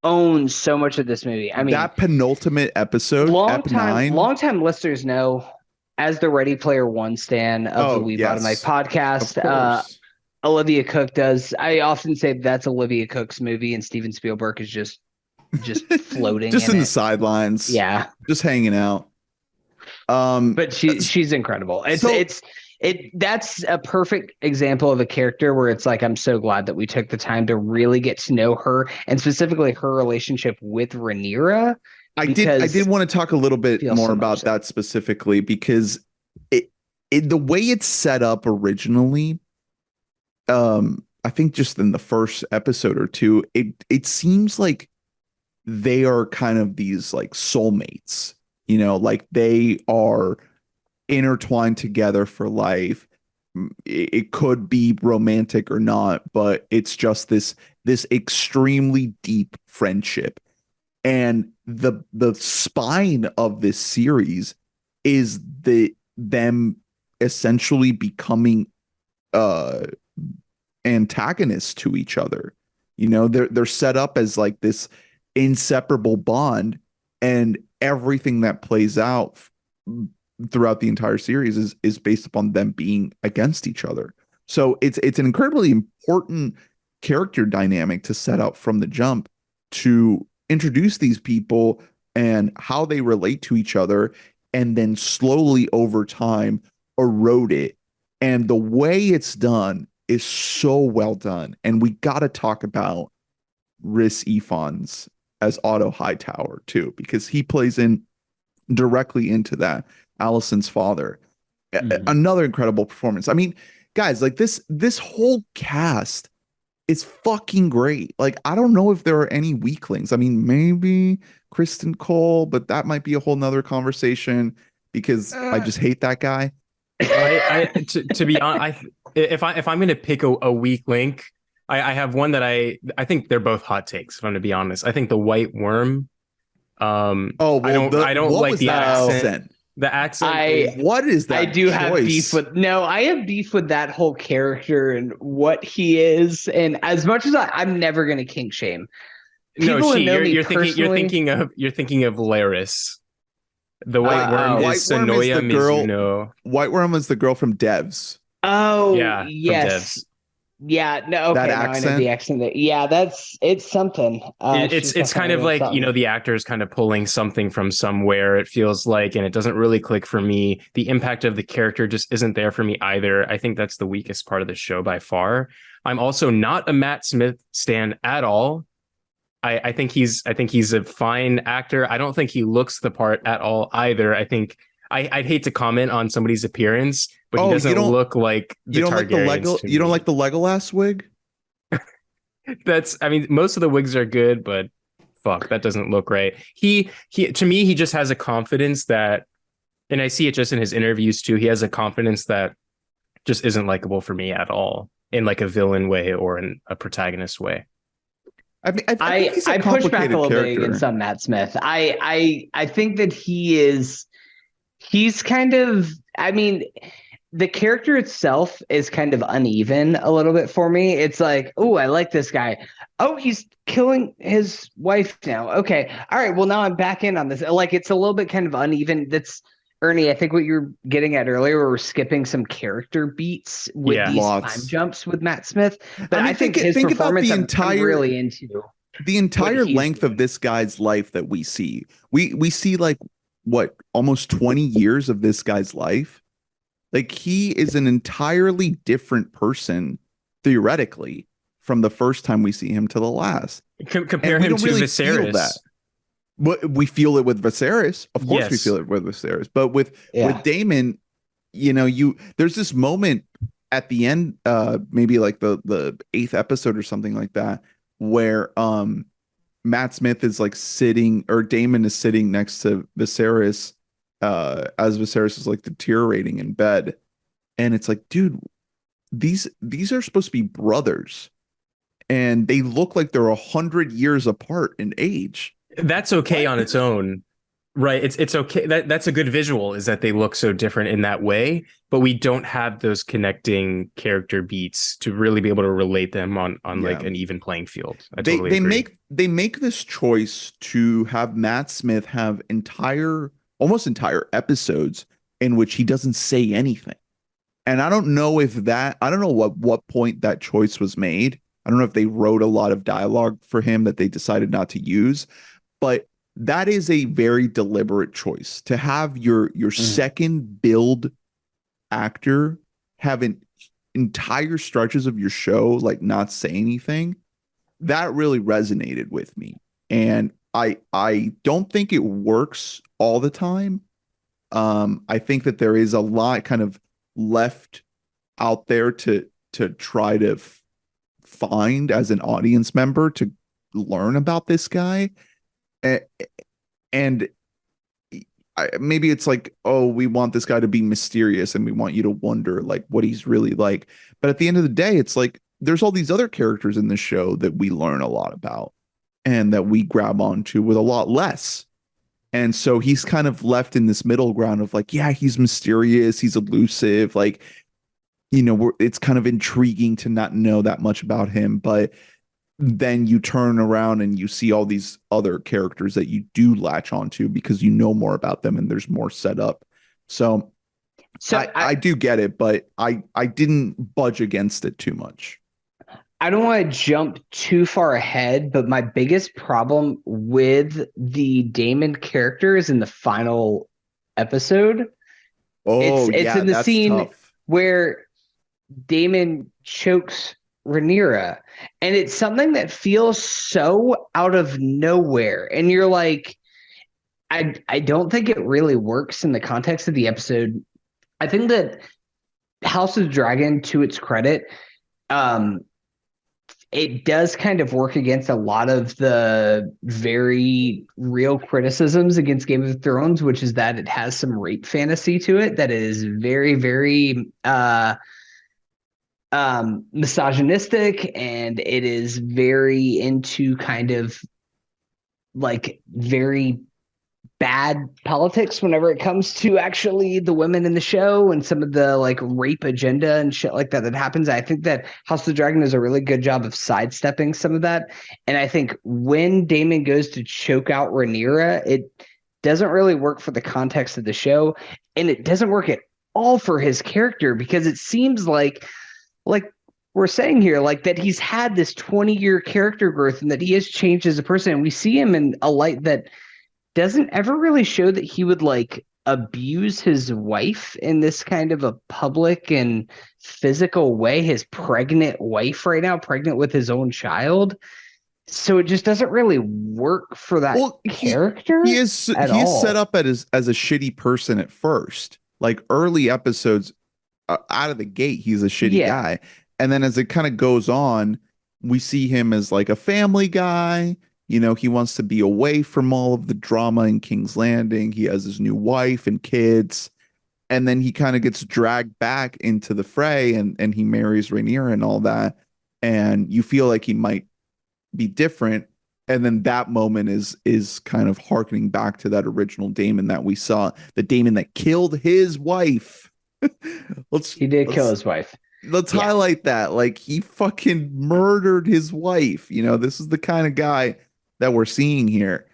owns so much of this movie. I mean, that penultimate episode, long-time listeners know, as the Ready Player One stan of the WBAM podcast, Olivia Cooke does. I often say that's Olivia Cooke's movie, and Steven Spielberg is just floating, just in the sidelines, just hanging out. But she's incredible. That's a perfect example of a character where it's like, I'm so glad that we took the time to really get to know her, and specifically her relationship with Rhaenyra. I did want to talk a little bit more about that specifically, because the way it's set up originally, I think just in the first episode or two, it seems like they are kind of these like soulmates, like they are intertwined together for life. It could be romantic or not, but it's just this extremely deep friendship. And the spine of this series is them essentially becoming antagonists to each other. They're set up as like this inseparable bond, and everything that plays out throughout the entire series is based upon them being against each other. So it's an incredibly important character dynamic to set up from the jump, to introduce these people and how they relate to each other, and then slowly over time erode it. And the way it's done is so well done. And we got to talk about Rhys Ifans as Otto Hightower too, because he plays in directly into that, Alicent's father. Another incredible performance. I mean, guys, like this whole cast is fucking great. Like, I don't know if there are any weaklings. I mean, maybe Kristen Cole, but that might be a whole nother conversation, because I just hate that guy. To be honest, if I'm going to pick a weak link, I have one that I think they're both hot takes. If I'm going to be honest, I think the White Worm. I don't like the accent. The accent. What is that? I do have beef with. No, I have beef with that whole character and what he is. And as much as I'm never going to kink shame. You're thinking of Laris. The White Worm is Sonoya Mizuno. White Worm is the girl from Devs. Oh, yeah, yes. Yeah, no, okay, That now I know the accent. Yeah, it's something. It's kind of like, the actor is kind of pulling something from somewhere, it feels like, and it doesn't really click for me. The impact of the character just isn't there for me either. I think that's the weakest part of the show by far. I'm also not a Matt Smith stan at all. I think he's a fine actor. I don't think he looks the part at all either. I think I'd hate to comment on somebody's appearance, but he doesn't look like the Targaryens. You don't like the Legolas wig? Most of the wigs are good, but fuck, that doesn't look right. He to me, he just has a confidence that, and I see it just in his interviews too. He has a confidence that just isn't likable for me at all, in like a villain way or in a protagonist way. I push back a little bit against on Matt Smith. I think that he's kind of, the character itself is kind of uneven a little bit for me. It's like, oh, I like this guy. Oh, he's killing his wife now. Okay. All right. Well, now I'm back in on this. Like, it's a little bit kind of uneven. That's, Ernie, I think what you're getting at earlier, where we're skipping some character beats with these time jumps with Matt Smith. But I think his performance, I'm really into. The entire length of this guy's life that we see. We see like, what, almost 20 years of this guy's life. Like, he is an entirely different person, theoretically, from the first time we see him to the last. Compare him to Viserys. We feel it with Viserys. Of course, we feel it with Viserys. But with Daemon, there's this moment at the end, maybe like the 8th episode or something like that, where Matt Smith is like sitting, or Daemon is sitting next to Viserys, as Viserys is like deteriorating in bed, and it's like, dude, these are supposed to be brothers, and they look like they're 100 years apart in age. That's okay on its own, right? It's okay. That's a good visual, is that they look so different in that way, but we don't have those connecting character beats to really be able to relate them on like an even playing field. They make this choice to have Matt Smith have almost entire episodes in which he doesn't say anything. And I don't know what point that choice was made. I don't know if they wrote a lot of dialogue for him that they decided not to use, but that is a very deliberate choice to have your second build actor have entire stretches of your show like not say anything. That really resonated with me. And I don't think it works all the time. I think that there is a lot kind of left out there to try to find as an audience member to learn about this guy. And maybe it's like, oh, we want this guy to be mysterious and we want you to wonder like what he's really like. But at the end of the day, it's like there's all these other characters in the show that we learn a lot about and that we grab onto with a lot less. And so he's kind of left in this middle ground of like, yeah, he's mysterious, he's elusive, like, it's kind of intriguing to not know that much about him, but then you turn around and you see all these other characters that you do latch onto because you know more about them and there's more set up. So I do get it, but I didn't budge against it too much. I don't want to jump too far ahead, but my biggest problem with the Daemon character is in the final episode. Oh, it's in the scene where Daemon chokes Rhaenyra, and it's something that feels so out of nowhere, and you're like, I don't think it really works in the context of the episode. I think that House of Dragon, to its credit, it does kind of work against a lot of the very real criticisms against Game of Thrones, which is that it has some rape fantasy to it that is very, very misogynistic, and it is very into kind of like very bad politics whenever it comes to actually the women in the show and some of the like rape agenda and shit like that happens. I think that House of the Dragon does a really good job of sidestepping some of that. And I think when Daemon goes to choke out Rhaenyra, it doesn't really work for the context of the show. And it doesn't work at all for his character, because it seems like we're saying here, like that he's had this 20-year character growth and that he has changed as a person. And we see him in a light that doesn't ever really show that he would like abuse his wife in this kind of a public and physical way. His pregnant wife right now, pregnant with his own child. So it just doesn't really work for that character. He is set up as a shitty person at first. Like early episodes, out of the gate, he's a shitty guy. And then as it kind of goes on, we see him as like a family guy. You know, he wants to be away from all of the drama in King's Landing. He has his new wife and kids. And then he kind of gets dragged back into the fray and he marries Rhaenyra and all that. And you feel like he might be different. And then that moment is kind of harkening back to that original Daemon that we saw, the Daemon that killed his wife. He did kill his wife. Let's highlight that. Like, he fucking murdered his wife. You know, this is the kind of guy that we're seeing here.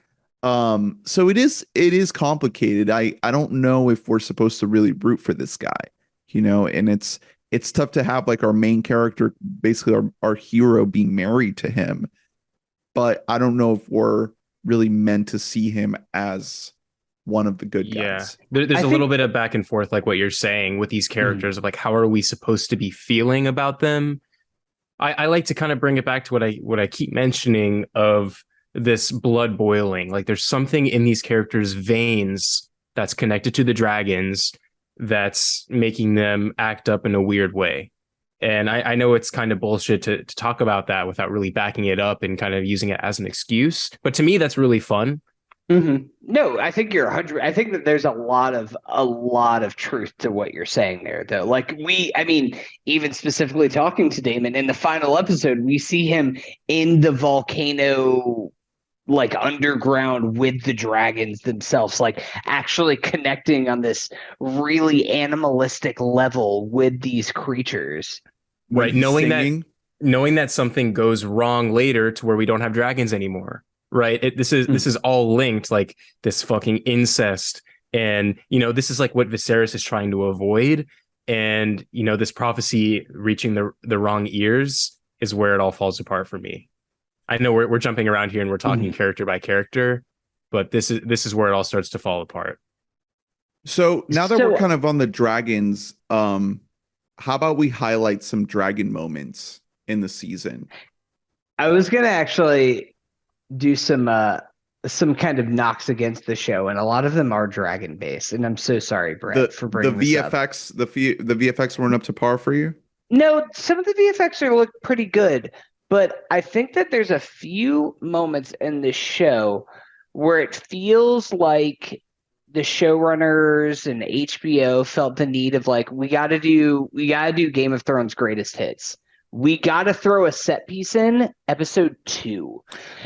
So it is complicated. I don't know if we're supposed to really root for this guy, you know, and it's tough to have like our main character, basically our hero, being married to him. But I don't know if we're really meant to see him as one of the good guys. There's a little bit of back and forth, like what you're saying with these characters of like, how are we supposed to be feeling about them? I like to kind of bring it back to what I keep mentioning of this blood boiling. Like there's something in these characters' veins that's connected to the dragons that's making them act up in a weird way. And I know it's kind of bullshit to talk about that without really backing it up and kind of using it as an excuse. But to me, that's really fun. Mm-hmm. No, I think you're 100. I think that there's a lot of truth to what you're saying there, though. Like even specifically talking to Daemon in the final episode, we see him in the volcano, like underground with the dragons themselves, like actually connecting on this really animalistic level with these creatures. Right. Knowing that something goes wrong later to where we don't have dragons anymore. Right. This is all linked, like this fucking incest. And, you know, this is like what Viserys is trying to avoid. And, you know, this prophecy reaching the wrong ears is where it all falls apart for me. I know we're jumping around here and we're talking character by character, but this is where it all starts to fall apart. So now that we're kind of on the dragons, how about we highlight some dragon moments in the season? I was gonna actually do some kind of knocks against the show, and a lot of them are dragon based. And I'm so sorry, Brett, for bringing the this VFX. up. The VFX weren't up to par for you? No, some of the VFX look pretty good. But I think that there's a few moments in this show where it feels like the showrunners and HBO felt the need of like, we gotta do Game of Thrones greatest hits. We gotta throw a set piece in episode 2.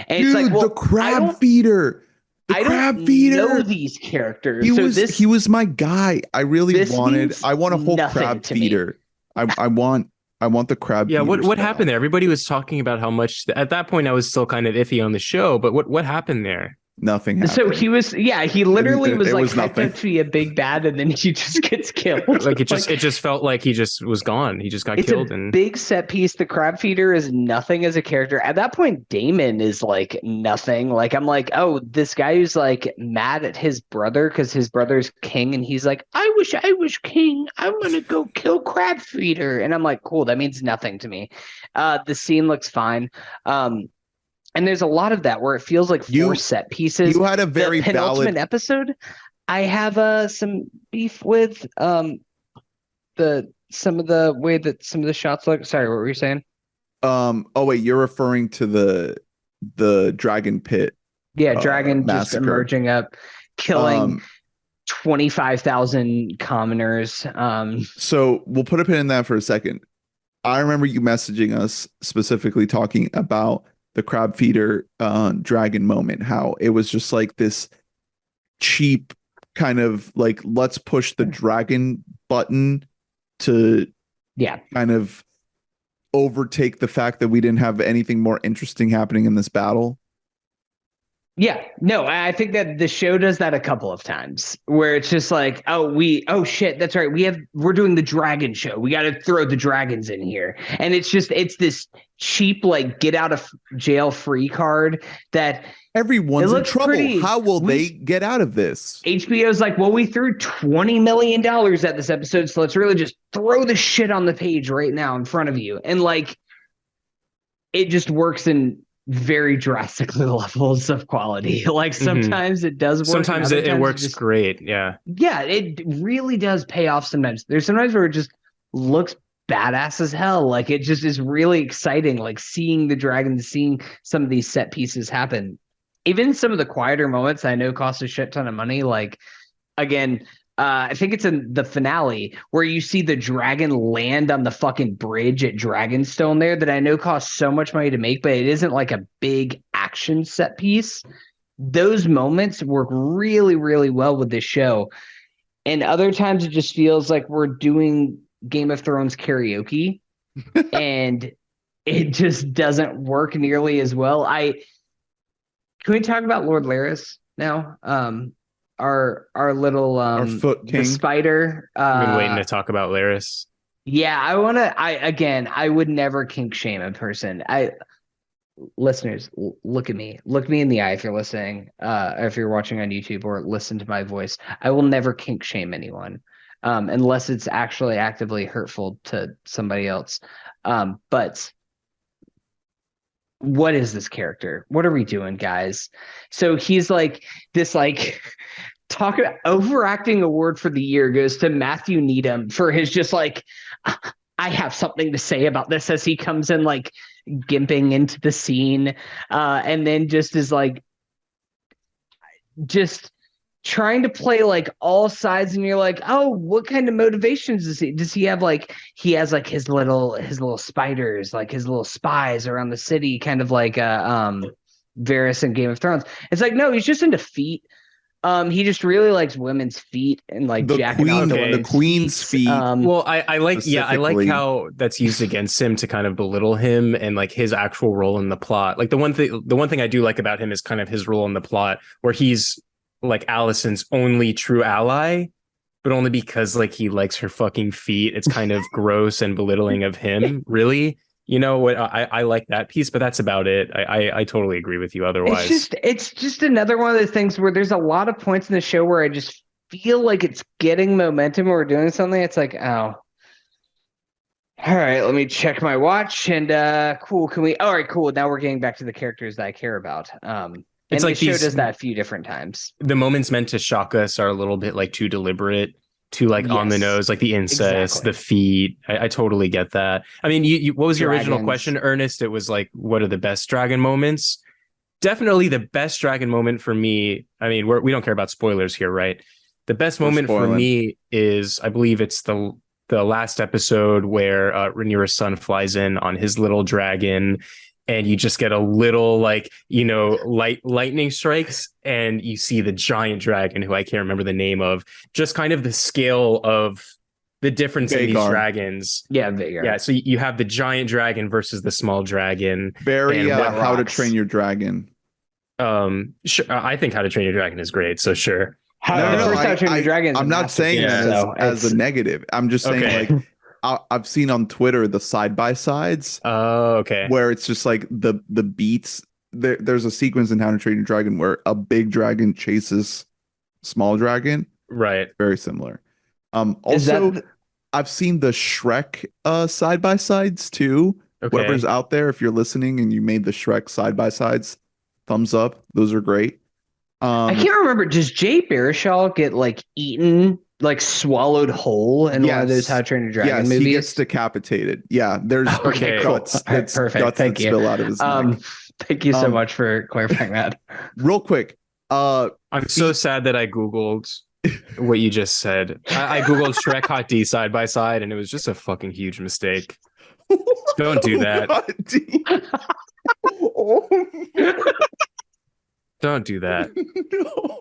And Dude, it's like, well, the crab feeder. I don't know these characters. He was my guy. I want a whole crab feeder. I want the crab. Yeah, what happened there? Everybody was talking about how much at that point I was still kind of iffy on the show, but what happened there? Nothing happened. So he literally was like hyped up to be a big bad, and then he just gets killed. Like it just felt like he just was gone. He just got killed. And big set piece. The crab feeder is nothing as a character. At that point, Daemon is like nothing. Like I'm like, oh, this guy who's like mad at his brother because his brother's king, and he's like, I wish I was king. I'm gonna go kill crab feeder, and I'm like, cool. That means nothing to me. The scene looks fine. And there's a lot of that where it feels like four set pieces. You had a very penultimate episode. I have some beef with some of the way that some of the shots look. Sorry, what were you saying? Oh wait, you're referring to the dragon pit. Yeah, dragon massacre. Just emerging up, killing 25,000 commoners. So we'll put a pin in that for a second. I remember you messaging us specifically talking about the crab feeder dragon moment, how it was just like this cheap kind of like, let's push the dragon button to kind of overtake the fact that we didn't have anything more interesting happening in this battle. Yeah, no, I think that the show does that a couple of times where it's just like, oh shit, that's right. We're doing the dragon show. We got to throw the dragons in here. And it's this cheap, like, get out of jail free card that Everyone's in trouble. How will they we get out of this? HBO's like, well, we threw $20 million at this episode, so let's really just throw the shit on the page right now in front of you. And like, it just works in very drastic levels of quality. Like sometimes it does work. Sometimes it works great. Yeah. Yeah, it really does pay off sometimes. There's sometimes where it just looks badass as hell. Like it just is really exciting. Like seeing the dragons, seeing some of these set pieces happen. Even some of the quieter moments I know cost a shit ton of money. Like again, I think it's in the finale where you see the dragon land on the fucking bridge at Dragonstone there that I know costs so much money to make, but it isn't like a big action set piece. Those moments work really, really well with this show. And other times it just feels like we're doing Game of Thrones karaoke and it just doesn't work nearly as well. Can we talk about Lord Larys now? Our little our foot king, the spider. I've been waiting to talk about Larys. Yeah, I would never kink shame a person. Listeners, look at me in the eye if you're listening, or if you're watching on YouTube or listen to my voice. I will never kink shame anyone, unless it's actually actively hurtful to somebody else. But what is this character? What are we doing, guys? So he's like this, like talk about overacting award for the year goes to Matthew Needham for his just like, I have something to say about this as he comes in like gimping into the scene, and then just is like just trying to play like all sides, and you're like, oh, what kind of motivations does he have? Like he has like his little spiders, like his little spies around the city, kind of like Varys in Game of Thrones. It's like, no, he's just into feet. He just really likes women's feet and like the queen's feet. Well, I like how that's used against him to kind of belittle him and like his actual role in the plot. Like the one thing I do like about him is kind of his role in the plot where he's like Alicent's only true ally, but only because like he likes her fucking feet. It's kind of gross and belittling of him, really. You know what? I like that piece, but that's about it. I totally agree with you. Otherwise, it's just another one of those things where there's a lot of points in the show where I just feel like it's getting momentum or doing something. It's like, oh, all right, let me check my watch and cool. All right, cool. Now we're getting back to the characters that I care about. It's and like the show does that a few different times. The moments meant to shock us are a little bit like too deliberate. Too like on the nose, like the incest, the feet. I totally get that. I mean, you what was your original question, Ernest? It was like, what are the best dragon moments? Definitely the best dragon moment for me. I mean, we don't care about spoilers here, right? The best moment for me is, I believe it's the last episode where Rhaenyra's son flies in on his little dragon. And you just get a little like, you know, lightning strikes and you see the giant dragon who I can't remember the name of, just kind of the scale of the difference in these dragons. Yeah, Vhagar. Yeah, so you have the giant dragon versus the small dragon. Very How to Train Your Dragon. Sure, I think How to Train Your Dragon is great, so sure. I'm not saying that as a negative. I'm just saying like I've seen on Twitter the side-by-sides. Oh, okay. Where it's just like the beats. There's a sequence in How to Train Your Dragon where a big dragon chases small dragon. Right. Very similar. Also, I've seen the Shrek side-by-sides too. Okay. Whoever's out there, if you're listening and you made the Shrek side-by-sides, thumbs up. Those are great. I can't remember. Does Jay Baruchel get like eaten? Like swallowed whole in one of those How to Train Your Dragon movies? He gets decapitated. Yeah, there's guts. Perfect. Guts that spill out of his neck. Thank you so much for clarifying that. Real quick, I'm so sad that I googled what you just said. I googled Shrek Hot D side by side, and it was just a fucking huge mistake. Don't do that. Don't do that. No.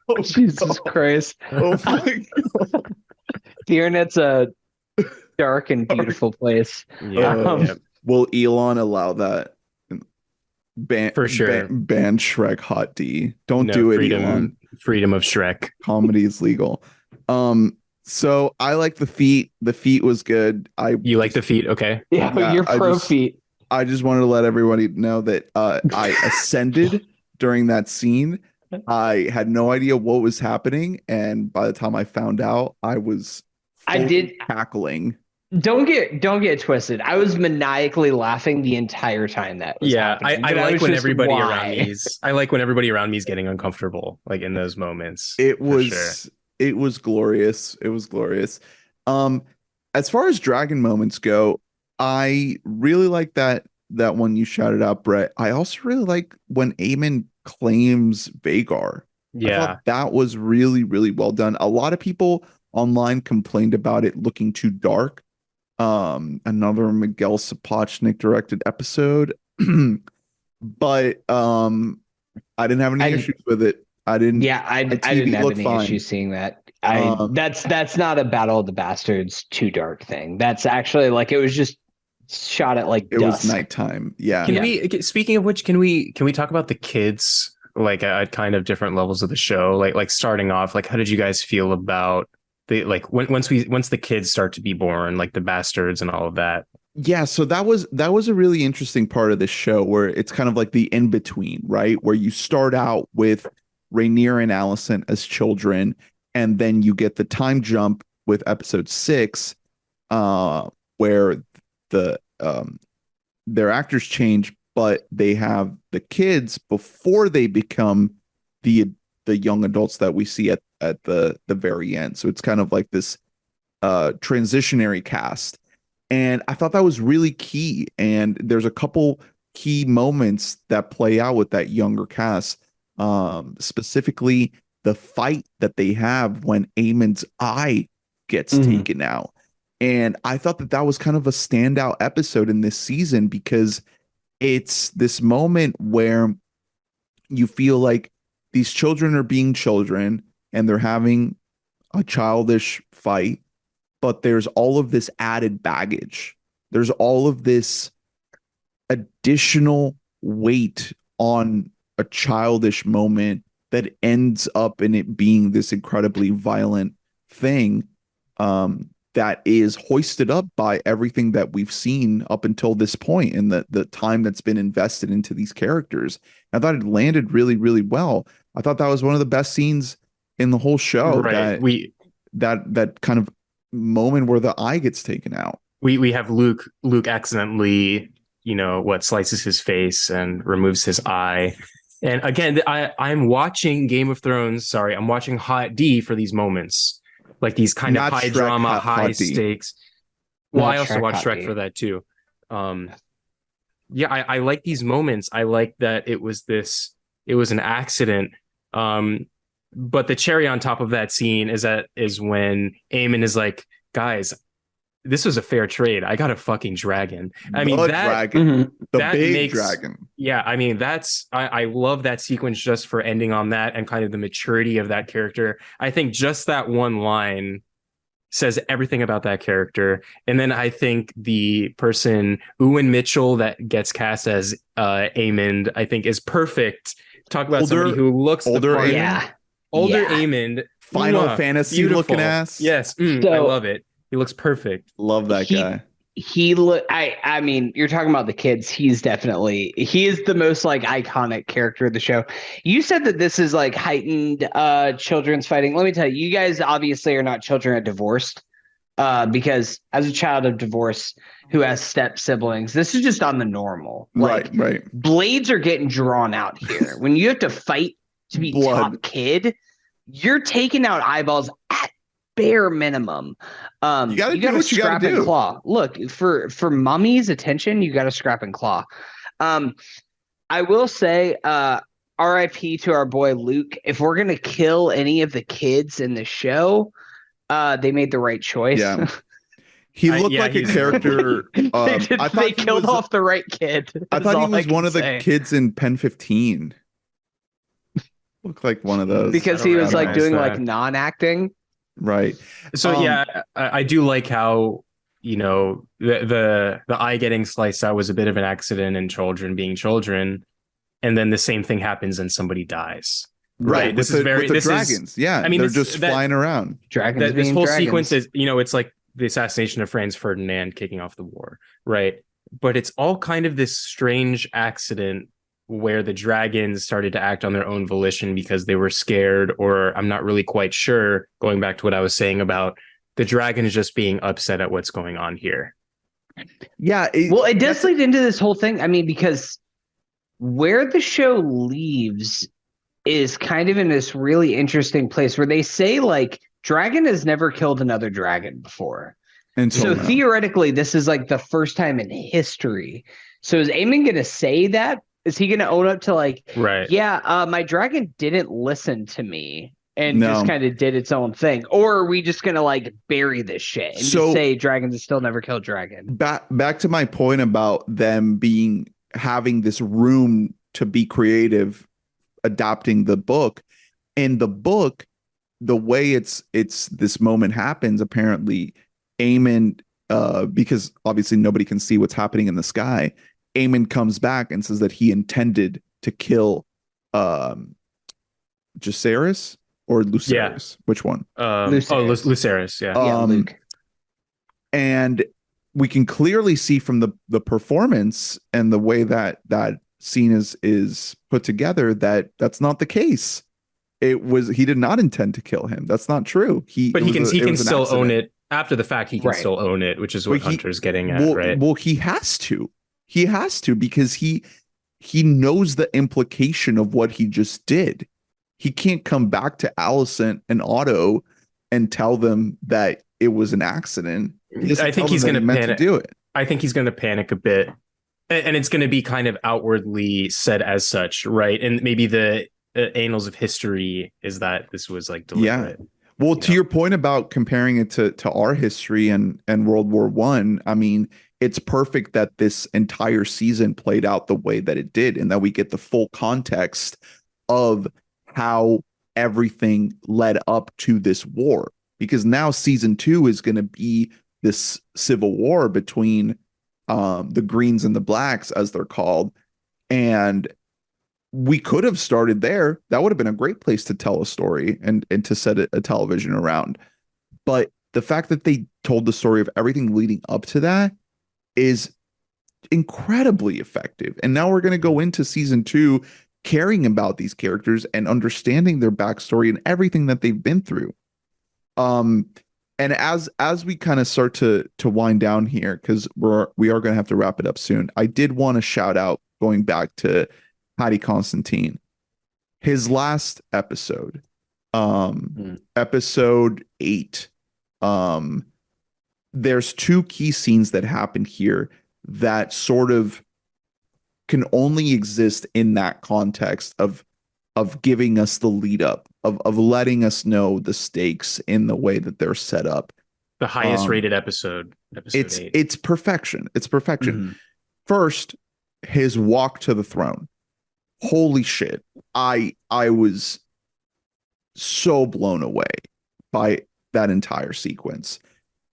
Oh, Jesus Christ. Oh my God. The internet's a dark and beautiful place. Yeah. Will Elon allow that? For sure. Ban Shrek hot D. Don't No, do it, Elon. freedom of Shrek. Comedy is legal. So I like the feat. The feat was good. You like the feat? Okay. Yeah, you're pro feet. I just wanted to let everybody know that I ascended during that scene. I had no idea what was happening, and by the time I found out, I was cackling. Don't get it twisted. I was maniacally laughing the entire time that was happening. I like when everybody around me is. I like when everybody around me is getting uncomfortable, like in those moments. It was glorious. It was glorious. As far as dragon moments go, I really like that one you shouted out, Brett. I also really like when Aemon claims Vhagar. Yeah, I thought that was really, really well done. A lot of people online complained about it looking too dark. Another Miguel Sapochnik directed episode, but I didn't have any issues with it. I didn't. Yeah, I didn't have any issues seeing that. That's not a Battle of the Bastards too dark thing. That's actually like it was just shot at like it dusk. was nighttime. Yeah. Can we? Speaking of which, can we talk about the kids like at kind of different levels of the show? Like starting off, like how did you guys feel about the like once the kids start to be born, like the bastards and all of that? Yeah, so that was a really interesting part of the show where it's kind of like the in between, right? Where you start out with Rhaenyra and Alicent as children, and then you get the time jump with episode 6, where the their actors change, but they have the kids before they become the young adults that we see at the very end. So it's kind of like this transitionary cast. And I thought that was really key. And there's a couple key moments that play out with that younger cast. Specifically, the fight that they have when Aemon's eye gets taken out. And I thought that was kind of a standout episode in this season because it's this moment where you feel like these children are being children and they're having a childish fight, but there's all of this added baggage. There's all of this additional weight on a childish moment that ends up in it being this incredibly violent thing that is hoisted up by everything that we've seen up until this point and the time that's been invested into these characters. I thought it landed really, really well. I thought that was one of the best scenes in the whole show. Right. That kind of moment where the eye gets taken out. We have Luke accidentally, slices his face and removes his eye. And again, I'm watching Game of Thrones. Sorry, I'm watching Hot D for these moments, like these kind of high drama, high stakes. Well, I also watch Shrek for that too. Yeah, I like these moments. I like that it was an accident. But the cherry on top of that scene is when Aemon is like, guys, this was a fair trade. I got a fucking dragon. I mean, dragon, the big dragon. Yeah, I mean, I love that sequence just for ending on that and kind of the maturity of that character. I think just that one line says everything about that character. And then I think the person, Ewan Mitchell, that gets cast as Aemond, I think is perfect. Talk about somebody who looks older. The part. Yeah. Older Aemond. Final Fantasy beautiful. Looking ass. Yes. I love it. He looks perfect. Love that guy. I mean, you're talking about the kids. He is the most like iconic character of the show. You said that this is like heightened children's fighting. Let me tell you, you guys obviously are not children of divorced. Because as a child of divorce who has step siblings, this is just on the normal. Like, right. Blades are getting drawn out here. When you have to fight to be top kid, you're taking out eyeballs at bare minimum. You gotta do what you gotta do. Claw. Look, for mommy's attention, you gotta scrap and claw. I will say, RIP to our boy Luke. If we're gonna kill any of the kids in the show, they made the right choice. Yeah. He looked like a character. They killed off the right kid. I thought he was one of the kids in Pen 15. Looked like one of those. Because he was like doing like non-acting. Right. So yeah, I do like how, the eye getting sliced out was a bit of an accident and children being children. and then the same thing happens and somebody dies. Right. This is very, with the this dragons. is, Yeah. I mean, they're this- just that- flying around. Dragons. this being whole dragons. sequence is, it's like the assassination of Franz Ferdinand kicking off the war, right? But it's all kind of this strange accident where the dragons started to act on their own volition because they were scared, or I'm not really quite sure, going back to what I was saying about the dragons just being upset at what's going on here. Yeah. It does lead into this whole thing. I mean, because where the show leaves is kind of in this really interesting place where they say, like, dragon has never killed another dragon before. So theoretically, this is like the first time in history. So is Aemon going to say that? Is he going to own up to, like, Right. yeah, my dragon didn't listen to me and just kind of did its own thing? Or are we just going to, like, bury this shit and just say dragons have still never killed dragon? Back to my point about them having this room to be creative, adapting the book. In the book, the way it's this moment happens, apparently Aemon, because obviously nobody can see what's happening in the sky, Aemon comes back and says that he intended to kill Jacaerys or Lucerys. Which one? Lucerys. Yeah. Luke. And we can clearly see from the performance and the way that scene is put together that that's not the case. He did not intend to kill him. That's not true. He can still own it after the fact. He can still own it, which is what Hunter's getting at, right? Well, he has to. He has to, because he knows the implication of what he just did. He can't come back to Alicent and Otto and tell them that it was an accident. I think he's going to panic. Do it. I think he's going to panic a bit, and it's going to be kind of outwardly said as such, right? And maybe the annals of history is that this was, like, deliberate. Yeah. Well, to your point about comparing it to our history and World War I, I mean, it's perfect that this entire season played out the way that it did, and that we get the full context of how everything led up to this war. Because now season 2 is going to be this civil war between the Greens and the Blacks, as they're called. And we could have started there. That would have been a great place to tell a story and to set a television around. But the fact that they told the story of everything leading up to that is incredibly effective. And now we're going to go into season 2 caring about these characters and understanding their backstory and everything that they've been through. And as we kind of start to wind down here, because we are going to have to wrap it up soon, I did want to shout out, going back to Paddy Considine, his last episode, episode 8. There's 2 key scenes that happen here that sort of can only exist in that context of giving us the lead up, of letting us know the stakes in the way that they're set up. The highest rated episode 8. It's perfection. It's perfection. Mm-hmm. First, his walk to the throne. Holy shit. I was so blown away by that entire sequence.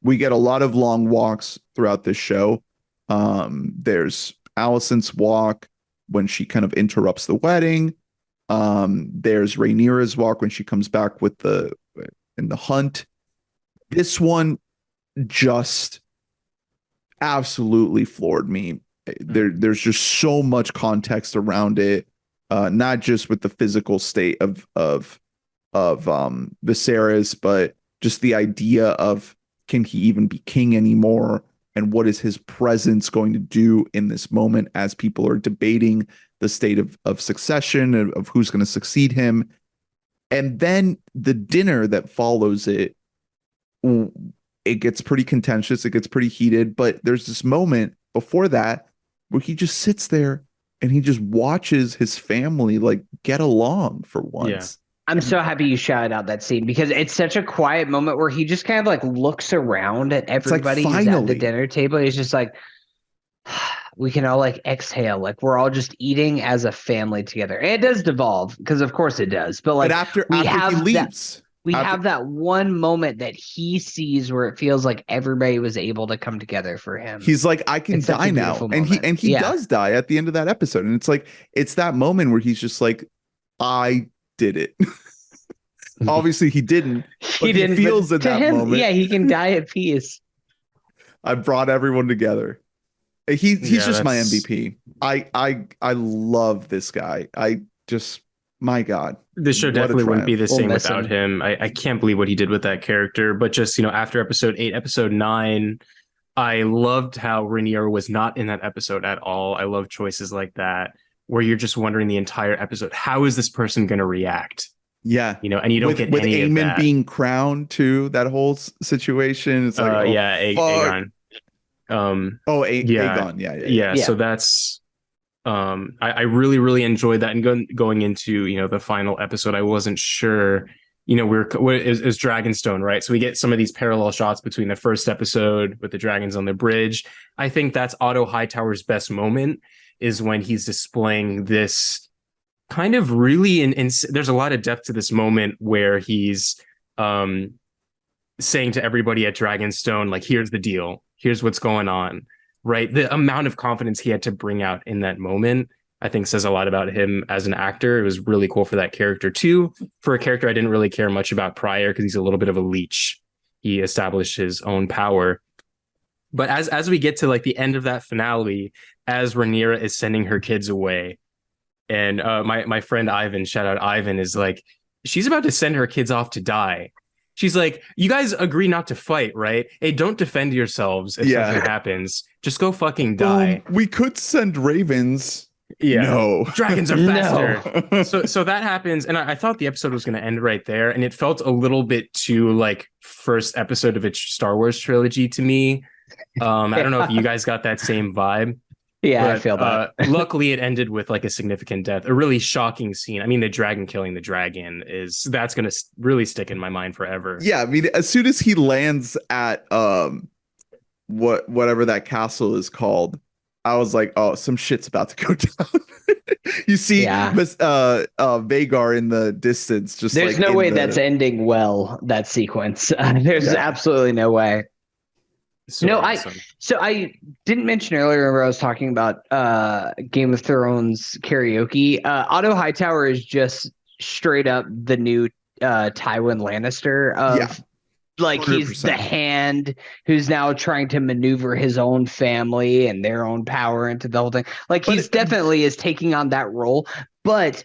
We get a lot of long walks throughout this show. There's Alicent's walk when she kind of interrupts the wedding. There's Rhaenyra's walk when she comes back in the hunt. This one just absolutely floored me. There's just so much context around it, not just with the physical state of Viserys, but just the idea of, can he even be king anymore? And what is his presence going to do in this moment as people are debating the state of succession, of who's going to succeed him? And then the dinner that follows it gets pretty contentious. It gets pretty heated. But there's this moment before that where he just sits there and he just watches his family, like, get along for once. Yeah. I'm so happy you shouted out that scene, because it's such a quiet moment where he just kind of, like, looks around at everybody who's at the dinner table. He's just like, we can all, like, exhale, like we're all just eating as a family together. And it does devolve, because of course it does. But, like, after he leaves, we have that one moment that he sees where it feels like everybody was able to come together for him. He's like, I can die now. And he does die at the end of that episode. And it's like, it's that moment where he's just like, I did it. Obviously he didn't. He feels in that moment. Yeah, he can die at peace. I brought everyone together. He's just my MVP. I love this guy. My God. This show definitely wouldn't be the same without him. I can't believe what he did with that character. But just, after episode 8, episode 9, I loved how Rhaenyra was not in that episode at all. I love choices like that, where you're just wondering the entire episode, how is this person going to react? Yeah. And you don't get any of that. Aemon being crowned too, that whole situation. It's like, Aegon. Aegon. Yeah. So that's, I really, really enjoyed that. And going into, the final episode, I wasn't sure, it was Dragonstone, right? So we get some of these parallel shots between the first episode with the dragons on the bridge. I think that's Otto Hightower's best moment, is when he's displaying this kind of really, and there's a lot of depth to this moment where he's saying to everybody at Dragonstone, like, here's the deal, here's what's going on, right? The amount of confidence he had to bring out in that moment, I think, says a lot about him as an actor. It was really cool for that character too, for a character I didn't really care much about prior, because he's a little bit of a leech. He established his own power. But as we get to like the end of that finale, as Rhaenyra is sending her kids away, and my friend Ivan, shout out Ivan, is like, she's about to send her kids off to die. She's like, you guys agree not to fight, right? Hey, don't defend yourselves if something happens. Just go fucking die. We could send ravens. Yeah. No. Dragons are faster. No. So that happens. And I thought the episode was going to end right there. And it felt a little bit too like first episode of its Star Wars trilogy to me. I don't know if you guys got that same vibe. Yeah, but I feel that. Luckily, it ended with like a significant death, a really shocking scene. I mean, the dragon killing the dragon that's going to really stick in my mind forever. Yeah, I mean, as soon as he lands at whatever that castle is called, I was like, oh, some shit's about to go down. You see, Vhagar in the distance. Just there's no way that's ending well. That sequence. There's absolutely no way. So awesome. I didn't mention earlier where I was talking about Game of Thrones karaoke. Otto Hightower is just straight up the new Tywin Lannister of like 100%. He's the hand who's now trying to maneuver his own family and their own power into the whole thing. Like he's definitely is taking on that role, but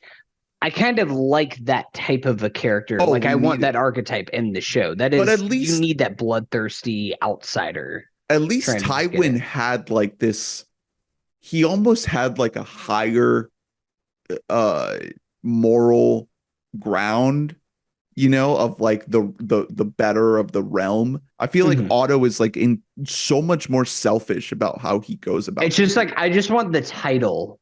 I kind of like that type of a character. Like I want that archetype in the show. That is, but at least you need that bloodthirsty outsider. At least Tywin had like this. He almost had like a higher moral ground, of like the better of the realm. I feel like Otto is like in so much more selfish about how he goes about. It's just like I just want the title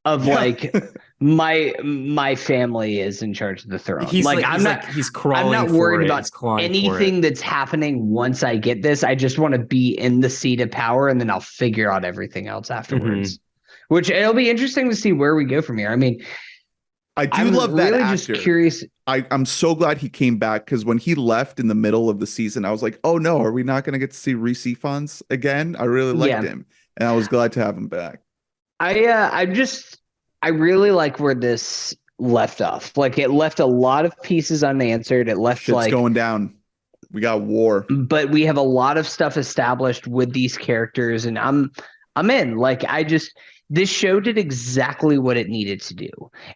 of like my family is in charge of the throne. He's crawling. I'm not worried about anything that's happening once I get this. I just want to be in the seat of power, and then I'll figure out everything else afterwards. Which it'll be interesting to see where we go from here. I mean, I'm love that really actor. Just curious. I'm so glad he came back, because when he left in the middle of the season, I was like, oh no, are we not going to get to see Rhys Ifans again? I really liked him, and I was glad to have him back. I really like where this left off. Like it left a lot of pieces unanswered. It left shit's going down. We got war, but we have a lot of stuff established with these characters, and I'm in. Like this show did exactly what it needed to do,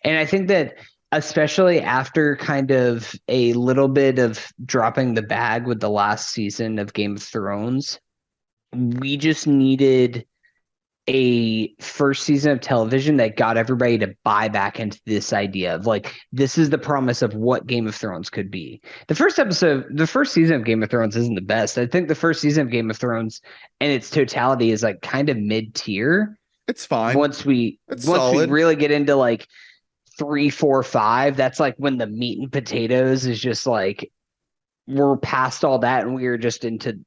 and I think that especially after kind of a little bit of dropping the bag with the last season of Game of Thrones, we just needed a first season of television that got everybody to buy back into this idea of like, this is the promise of what Game of Thrones could be. The first season of Game of Thrones isn't the best. I think the first season of Game of Thrones in its totality is like kind of mid-tier. It's fine. Once we really get into like 3, 4, 5, that's like when the meat and potatoes is just like, we're past all that and we are just into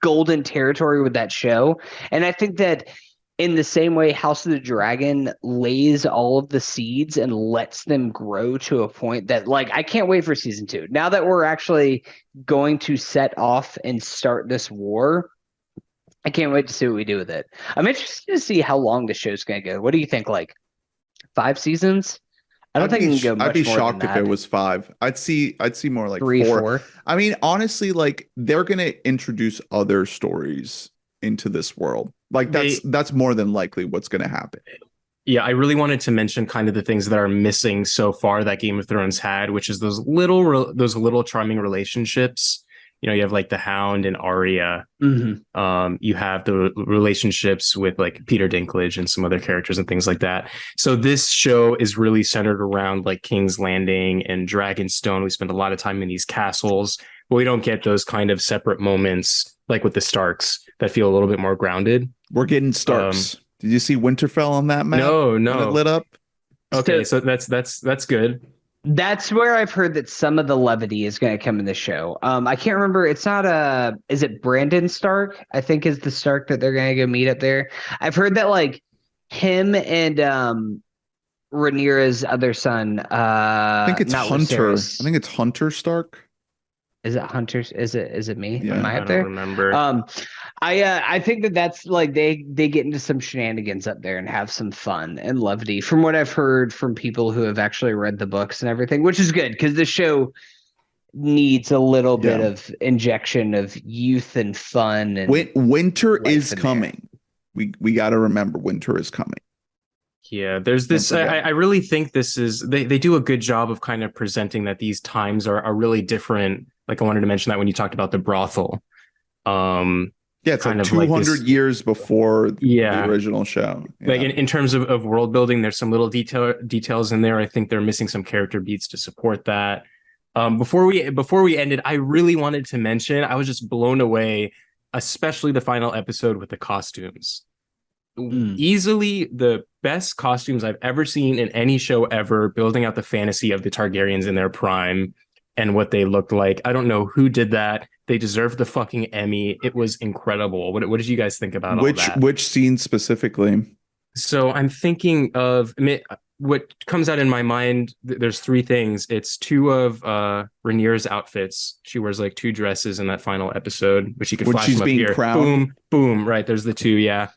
golden territory with that show. And I think that in the same way House of the Dragon lays all of the seeds and lets them grow to a point that, like, I can't wait for season 2. Now that we're actually going to set off and start this war, I can't wait to see what we do with it. I'm interested to see how long the show's going to go. What do you think? Like 5 seasons? I don't think it can go much I'd be more shocked than if that. it was 5. I'd see more like 3, 4. 4. I mean, honestly, like they're gonna introduce other stories into this world. Like that's more than likely what's gonna happen. Yeah, I really wanted to mention kind of the things that are missing so far that Game of Thrones had, which is those little charming relationships. You know, you have like the Hound and Arya. You have the relationships with like Peter Dinklage and some other characters and things like that. So this show is really centered around like King's Landing and Dragonstone. We spend a lot of time in these castles, but we don't get those kind of separate moments like with the Starks that feel a little bit more grounded. We're getting Starks. Did you see Winterfell on that map? No. When it lit up. Okay, so that's good. That's where I've heard that some of the levity is going to come in the show. I can't remember. It's not is it Brandon Stark? I think is the Stark that they're going to go meet up there. I've heard that like him and Rhaenyra's other son. I think it's Hunter. Viserys. I think it's Hunter Stark. Is it Hunter? Is it me? Yeah, Am I up I there? don't remember. I think that's like they get into some shenanigans up there and have some fun and levity from what I've heard from people who have actually read the books and everything, which is good because the show needs a little bit of injection of youth and fun. And winter is coming. We got to remember winter is coming. Yeah, there's this. I really think this is they do a good job of kind of presenting that these times are really different. Like I wanted to mention that when you talked about the brothel. Yeah, it's kind like 200 years before the original show. Yeah. Like in terms of world building, there's some little details in there. I think they're missing some character beats to support that. Before we ended, I really wanted to mention I was just blown away, especially the final episode with the costumes. Easily the best costumes I've ever seen in any show ever, building out the fantasy of the Targaryens in their prime and what they looked like. I don't know who did that. They deserved the fucking Emmy. It was incredible. What did you guys think about all that? Which scene specifically? So I'm thinking of what comes out in my mind. There's 3 things. It's 2 of Rhaenyra's outfits. She wears like 2 dresses in that final episode, which you could flash them up here. Crowned. Boom, boom. Right. There's the 2. Yeah.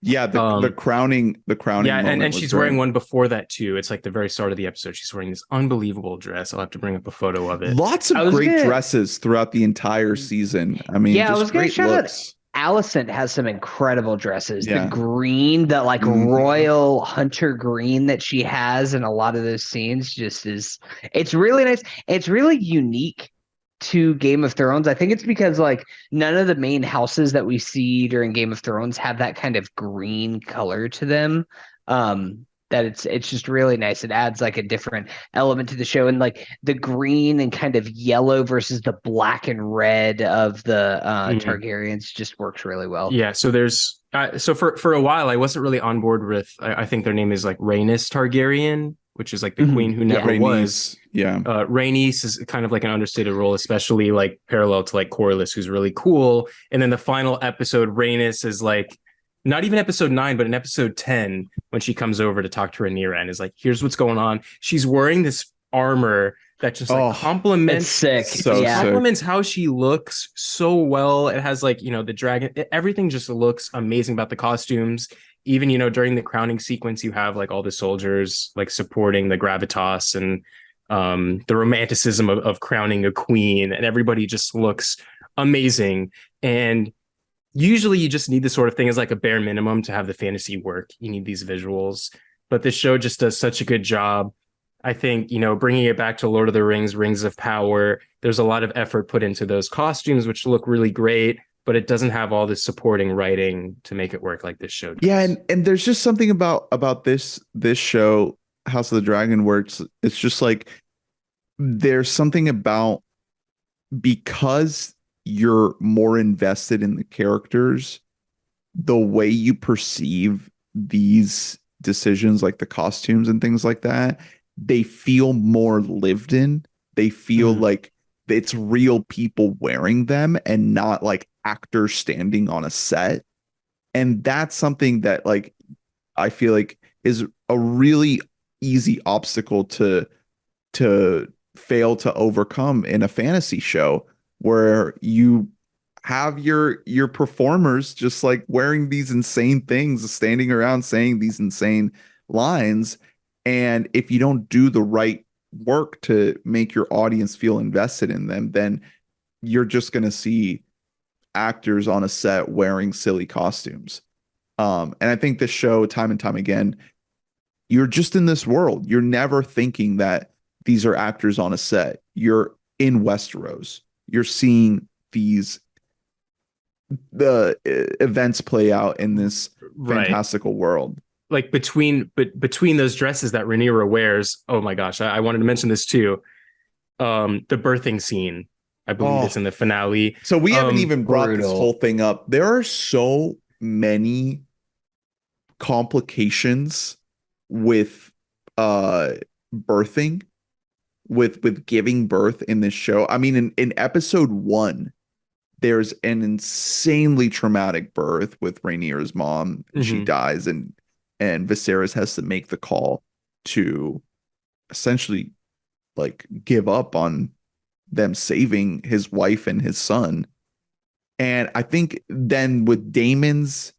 Yeah, the crowning. Yeah, and she's wearing one before that too. It's like the very start of the episode. She's wearing this unbelievable dress. I'll have to bring up a photo of it. Lots of great dresses throughout the entire season. I mean, yeah, just I was going to shout out. Alicent has some incredible dresses. Yeah. The green, the like royal hunter green that she has in a lot of those scenes, just is. It's really nice. It's really unique to Game of Thrones. I think it's because like none of the main houses that we see during Game of Thrones have that kind of green color to them. That it's just really nice. It adds like a different element to the show, and like the green and kind of yellow versus the black and red of the Targaryens just works really well. Yeah. So there's so for a while I wasn't really on board with. I think their name is like Rhaenys Targaryen, which is like the queen who never was. Yeah. Rhaenys is kind of like an understated role, especially like parallel to like Corlys, who's really cool. And then the final episode, Rhaenys is like, not even episode 9, but in episode 10, when she comes over to talk to Rhaenyra and is like, here's what's going on. She's wearing this armor that just like complements complements how she looks so well. It has like, the dragon, everything just looks amazing about the costumes. Even, during the crowning sequence, you have like all the soldiers like supporting the gravitas and the romanticism of crowning a queen, and everybody just looks amazing. And usually you just need this sort of thing as like a bare minimum to have the fantasy work. You need these visuals, but this show just does such a good job. I think, bringing it back to Lord of the Rings, Rings of Power, there's a lot of effort put into those costumes, which look really great, but it doesn't have all this supporting writing to make it work like this show does. Yeah, and there's just something about this show, House of the Dragon, where it's just like there's something about, because you're more invested in the characters, the way you perceive these decisions, like the costumes and things like that, they feel more lived in. They feel like it's real people wearing them and not like actors standing on a set. And that's something that like I feel like is a really easy obstacle to fail to overcome in a fantasy show where you have your performers just like wearing these insane things, standing around saying these insane lines. And if you don't do the right work to make your audience feel invested in them, then you're just going to see actors on a set wearing silly costumes. And I think this show, time and time again, you're just in this world. You're never thinking that these are actors on a set. You're in Westeros. You're seeing the events play out in this fantastical world. Like between those dresses that Rhaenyra wears, oh my gosh, I wanted to mention this too. The birthing scene, I believe it's in the finale. So we haven't even brought brutal. this whole thing up. There are so many complications with birthing, with giving birth in this show. I mean, in episode 1, there's an insanely traumatic birth with Rhaenyra's mom. She dies, and Viserys has to make the call to essentially like give up on them saving his wife and his son. And I think then with Daemon's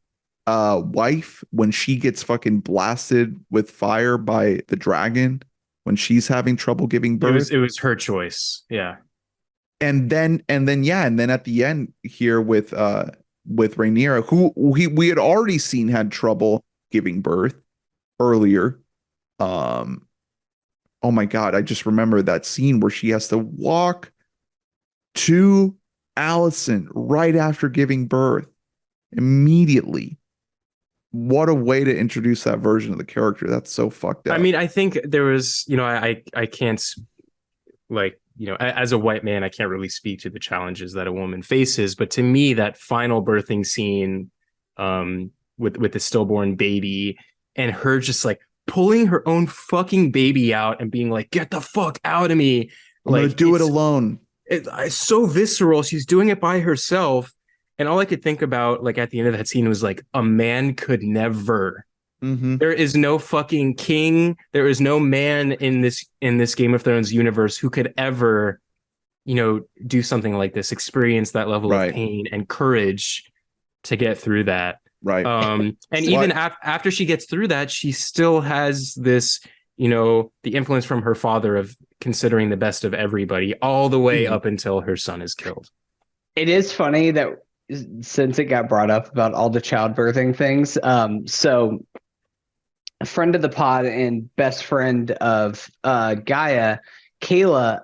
wife, when she gets fucking blasted with fire by the dragon, when she's having trouble giving birth, it was her choice. Yeah. And then at the end here with Rhaenyra, who we had already seen had trouble giving birth earlier. Oh my God, I just remember that scene where she has to walk to Alicent right after giving birth immediately. What a way to introduce that version of the character. That's so fucked up. I mean, I think there was, I can't, like, as a white man, I can't really speak to the challenges that a woman faces. But to me, that final birthing scene with the stillborn baby and her just like pulling her own fucking baby out and being like, get the fuck out of me. I'm going to do it alone. It's so visceral. She's doing it by herself. And all I could think about, like, at the end of that scene was like, a man could never. There is no fucking king. There is no man in this Game of Thrones universe who could ever, do something like this, experience that level of pain and courage to get through that. Right. And even after she gets through that, she still has this, the influence from her father of considering the best of everybody all the way up until her son is killed. It is funny that since it got brought up about all the childbirthing things, so a friend of the pod and best friend of Gaia, Kayla,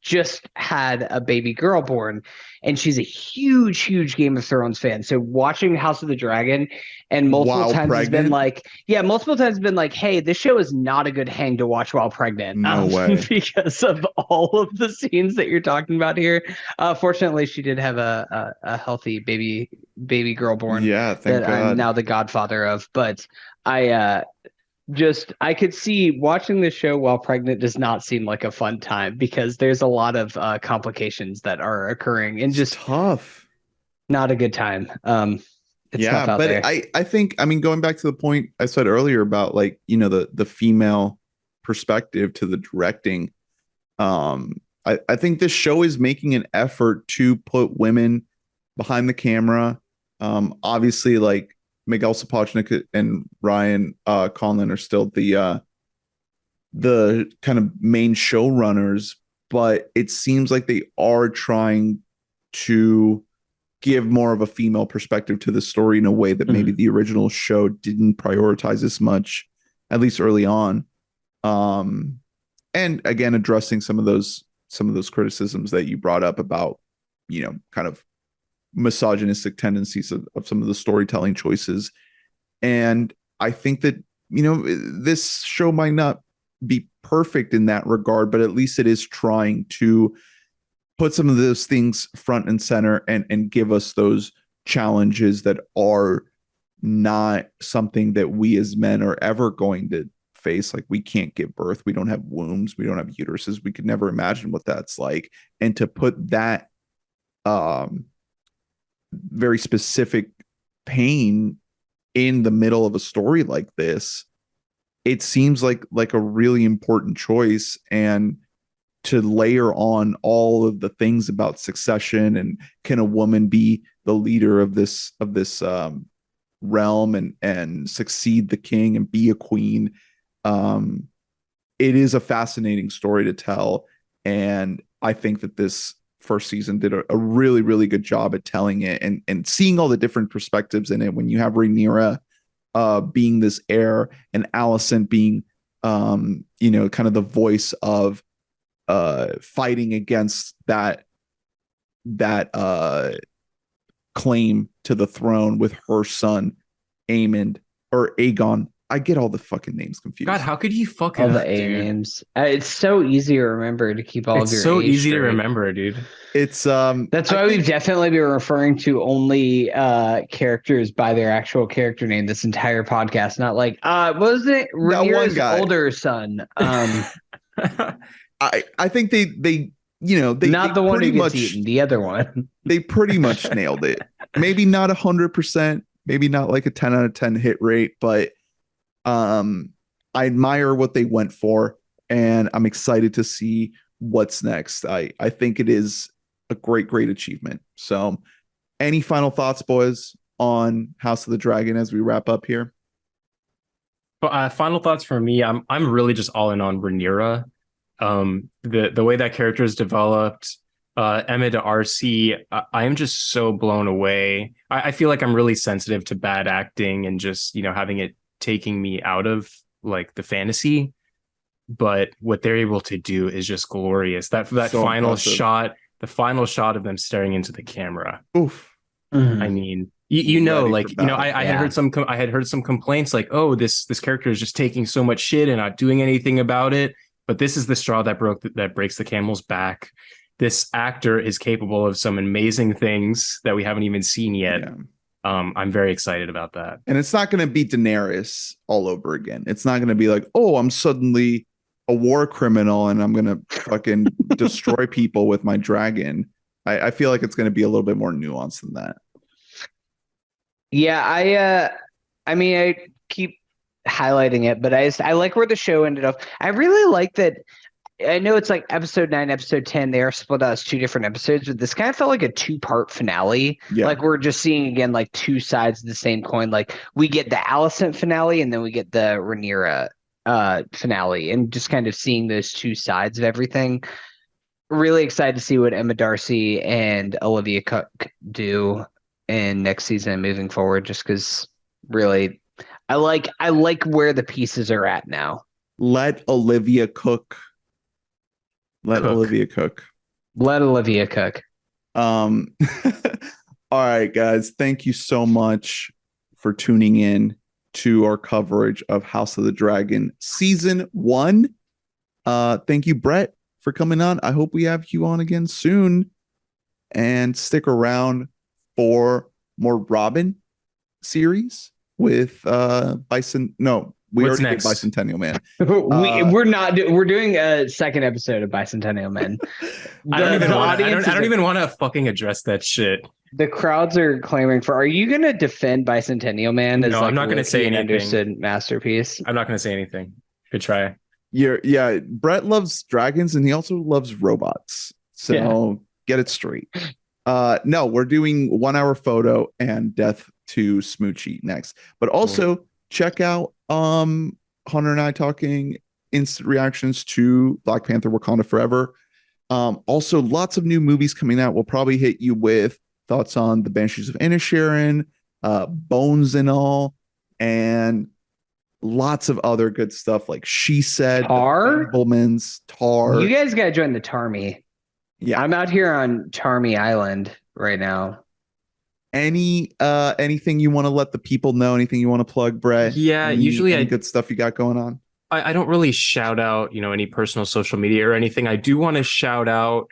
just had a baby girl born, and she's a huge Game of Thrones fan. So watching House of the Dragon and multiple times has been like, hey, this show is not a good hang to watch while pregnant. No way. Because of all of the scenes that you're talking about here. Fortunately, she did have a healthy baby girl born. Yeah, thank God. I'm now the godfather of. But I could see watching this show while pregnant does not seem like a fun time because there's a lot of complications that are occurring and just tough. Not a good time. It's yeah, tough out but there. I think, going back to the point I said earlier about like, the female perspective to the directing. I think this show is making an effort to put women behind the camera. Obviously, like, Miguel Sapochnik and Ryan Conlon are still the kind of main showrunners, but it seems like they are trying to give more of a female perspective to the story in a way that maybe the original show didn't prioritize as much, at least early on. And again, addressing some of those criticisms that you brought up about, kind of misogynistic tendencies of some of the storytelling choices. And I think that, this show might not be perfect in that regard, but at least it is trying to put some of those things front and center and give us those challenges that are not something that we as men are ever going to face. Like, we can't give birth. We don't have wombs. We don't have uteruses. We could never imagine what that's like. And to put that, very specific pain in the middle of a story like this, it seems like a really important choice. And to layer on all of the things about succession and can a woman be the leader of this realm and succeed the king and be a queen. It is a fascinating story to tell. And I think that this first season did a really, really good job at telling it and seeing all the different perspectives in it. When you have Rhaenyra being this heir and Alicent being, kind of the voice of fighting against that claim to the throne with her son Aegon. I get all the fucking names confused. God, how could you fucking all the A names? It's so easy to remember to keep all of your. It's so easy straight. to remember, dude. It's that's why we've definitely been referring to only characters by their actual character name this entire podcast. Not like what was it? Rhaenyra's older son. I think they not the one who gets eaten, the other one. They pretty much nailed it. Maybe not 100%, maybe not like a 10 out of 10 hit rate, but I admire what they went for, and I'm excited to see what's next. I think it is a great achievement. So any final thoughts, boys, on House of the Dragon as we wrap up here? But final thoughts for me, I'm really just all in on Rhaenyra. The way that character is developed, Emma D'Arcy, I am just so blown away. I feel like I'm really sensitive to bad acting and just, having it taking me out of like the fantasy. But what they're able to do is just glorious. That so final impressive. The final shot of them staring into the camera. Oof. Mm-hmm. I mean, I had heard some complaints like, oh, this character is just taking so much shit and not doing anything about it. But this is the straw that breaks the camel's back. This actor is capable of some amazing things that we haven't even seen yet. Yeah. I'm very excited about that. And it's not going to be Daenerys all over again. It's not going to be like, oh, I'm suddenly a war criminal and I'm going to fucking destroy people with my dragon. I feel like it's going to be a little bit more nuanced than that. Yeah, I keep highlighting it, but I like where the show ended up. I really like that. I know it's like episode 9, episode 10, they are split out as 2 different episodes, but this kind of felt like a 2-part finale. Yeah. Like we're just seeing again like 2 sides of the same coin. Like we get the Alicent finale and then we get the Rhaenyra finale, and just kind of seeing those 2 sides of everything. Really excited to see what Emma D'Arcy and Olivia Cooke do in next season and moving forward, just because really I like where the pieces are at now. Let Olivia cook. Olivia cook. Let Olivia cook. All right, guys. Thank you so much for tuning in to our coverage of House of the Dragon Season 1. Thank you, Brett, for coming on. I hope we have you on again soon. And stick around for more Robin series with Bison. No. We What's already next? did Bicentennial Man. We're doing a second episode of Bicentennial Man. I don't even want to fucking address that shit. The crowds are clamoring for. Are you going to defend Bicentennial Man as I'm not going to say anything. Understood masterpiece? I'm not going to say anything. Good try. Yeah. Brett loves dragons and he also loves robots. So Get it straight. No, we're doing 1 hour photo and Death to Smoochie next. But also check out Hunter and I talking instant reactions to Black Panther Wakanda Forever. Also lots of new movies coming out. We'll probably hit you with thoughts on The Banshees of Inisherin, Bones and all, and lots of other good stuff like She Said, Tar? Tar. You guys gotta join the Tarmy. Yeah, I'm out here on Tarmy Island right now. Anything you want to let the people know? Anything you want to plug, Brett? Yeah, any good stuff you got going on? I don't really shout out, any personal social media or anything. I do want to shout out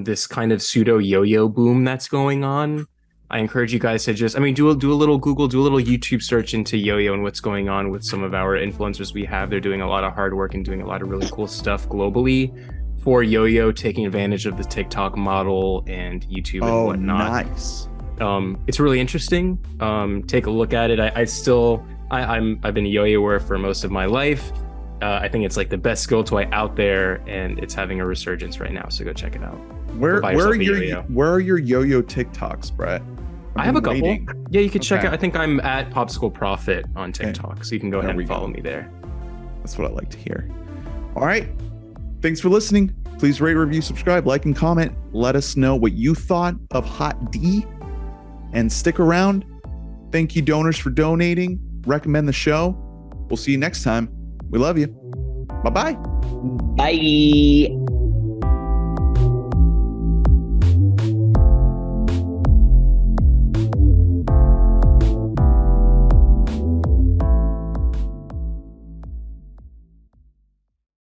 this kind of pseudo yo-yo boom that's going on. I encourage you guys to just, do a little Google, do a little YouTube search into yo-yo and what's going on with some of our influencers we have. They're doing a lot of hard work and doing a lot of really cool stuff globally for yo-yo, taking advantage of the TikTok model and YouTube and whatnot. Nice. It's really interesting. Take a look at it. I've been a yo-yoer for most of my life. I think it's like the best skill toy out there, and it's having a resurgence right now. So go check it out. Where are your yo-yo TikToks, Brett? I have a couple. Yeah, you can check Okay. out. I think I'm at Popsicle Profit on TikTok, so you can go ahead and follow me there. That's what I like to hear. All right. Thanks for listening. Please rate, review, subscribe, like, and comment. Let us know what you thought of Hot D. And stick around. Thank you, donors, for donating. Recommend the show. We'll see you next time. We love you. Bye-bye. Bye.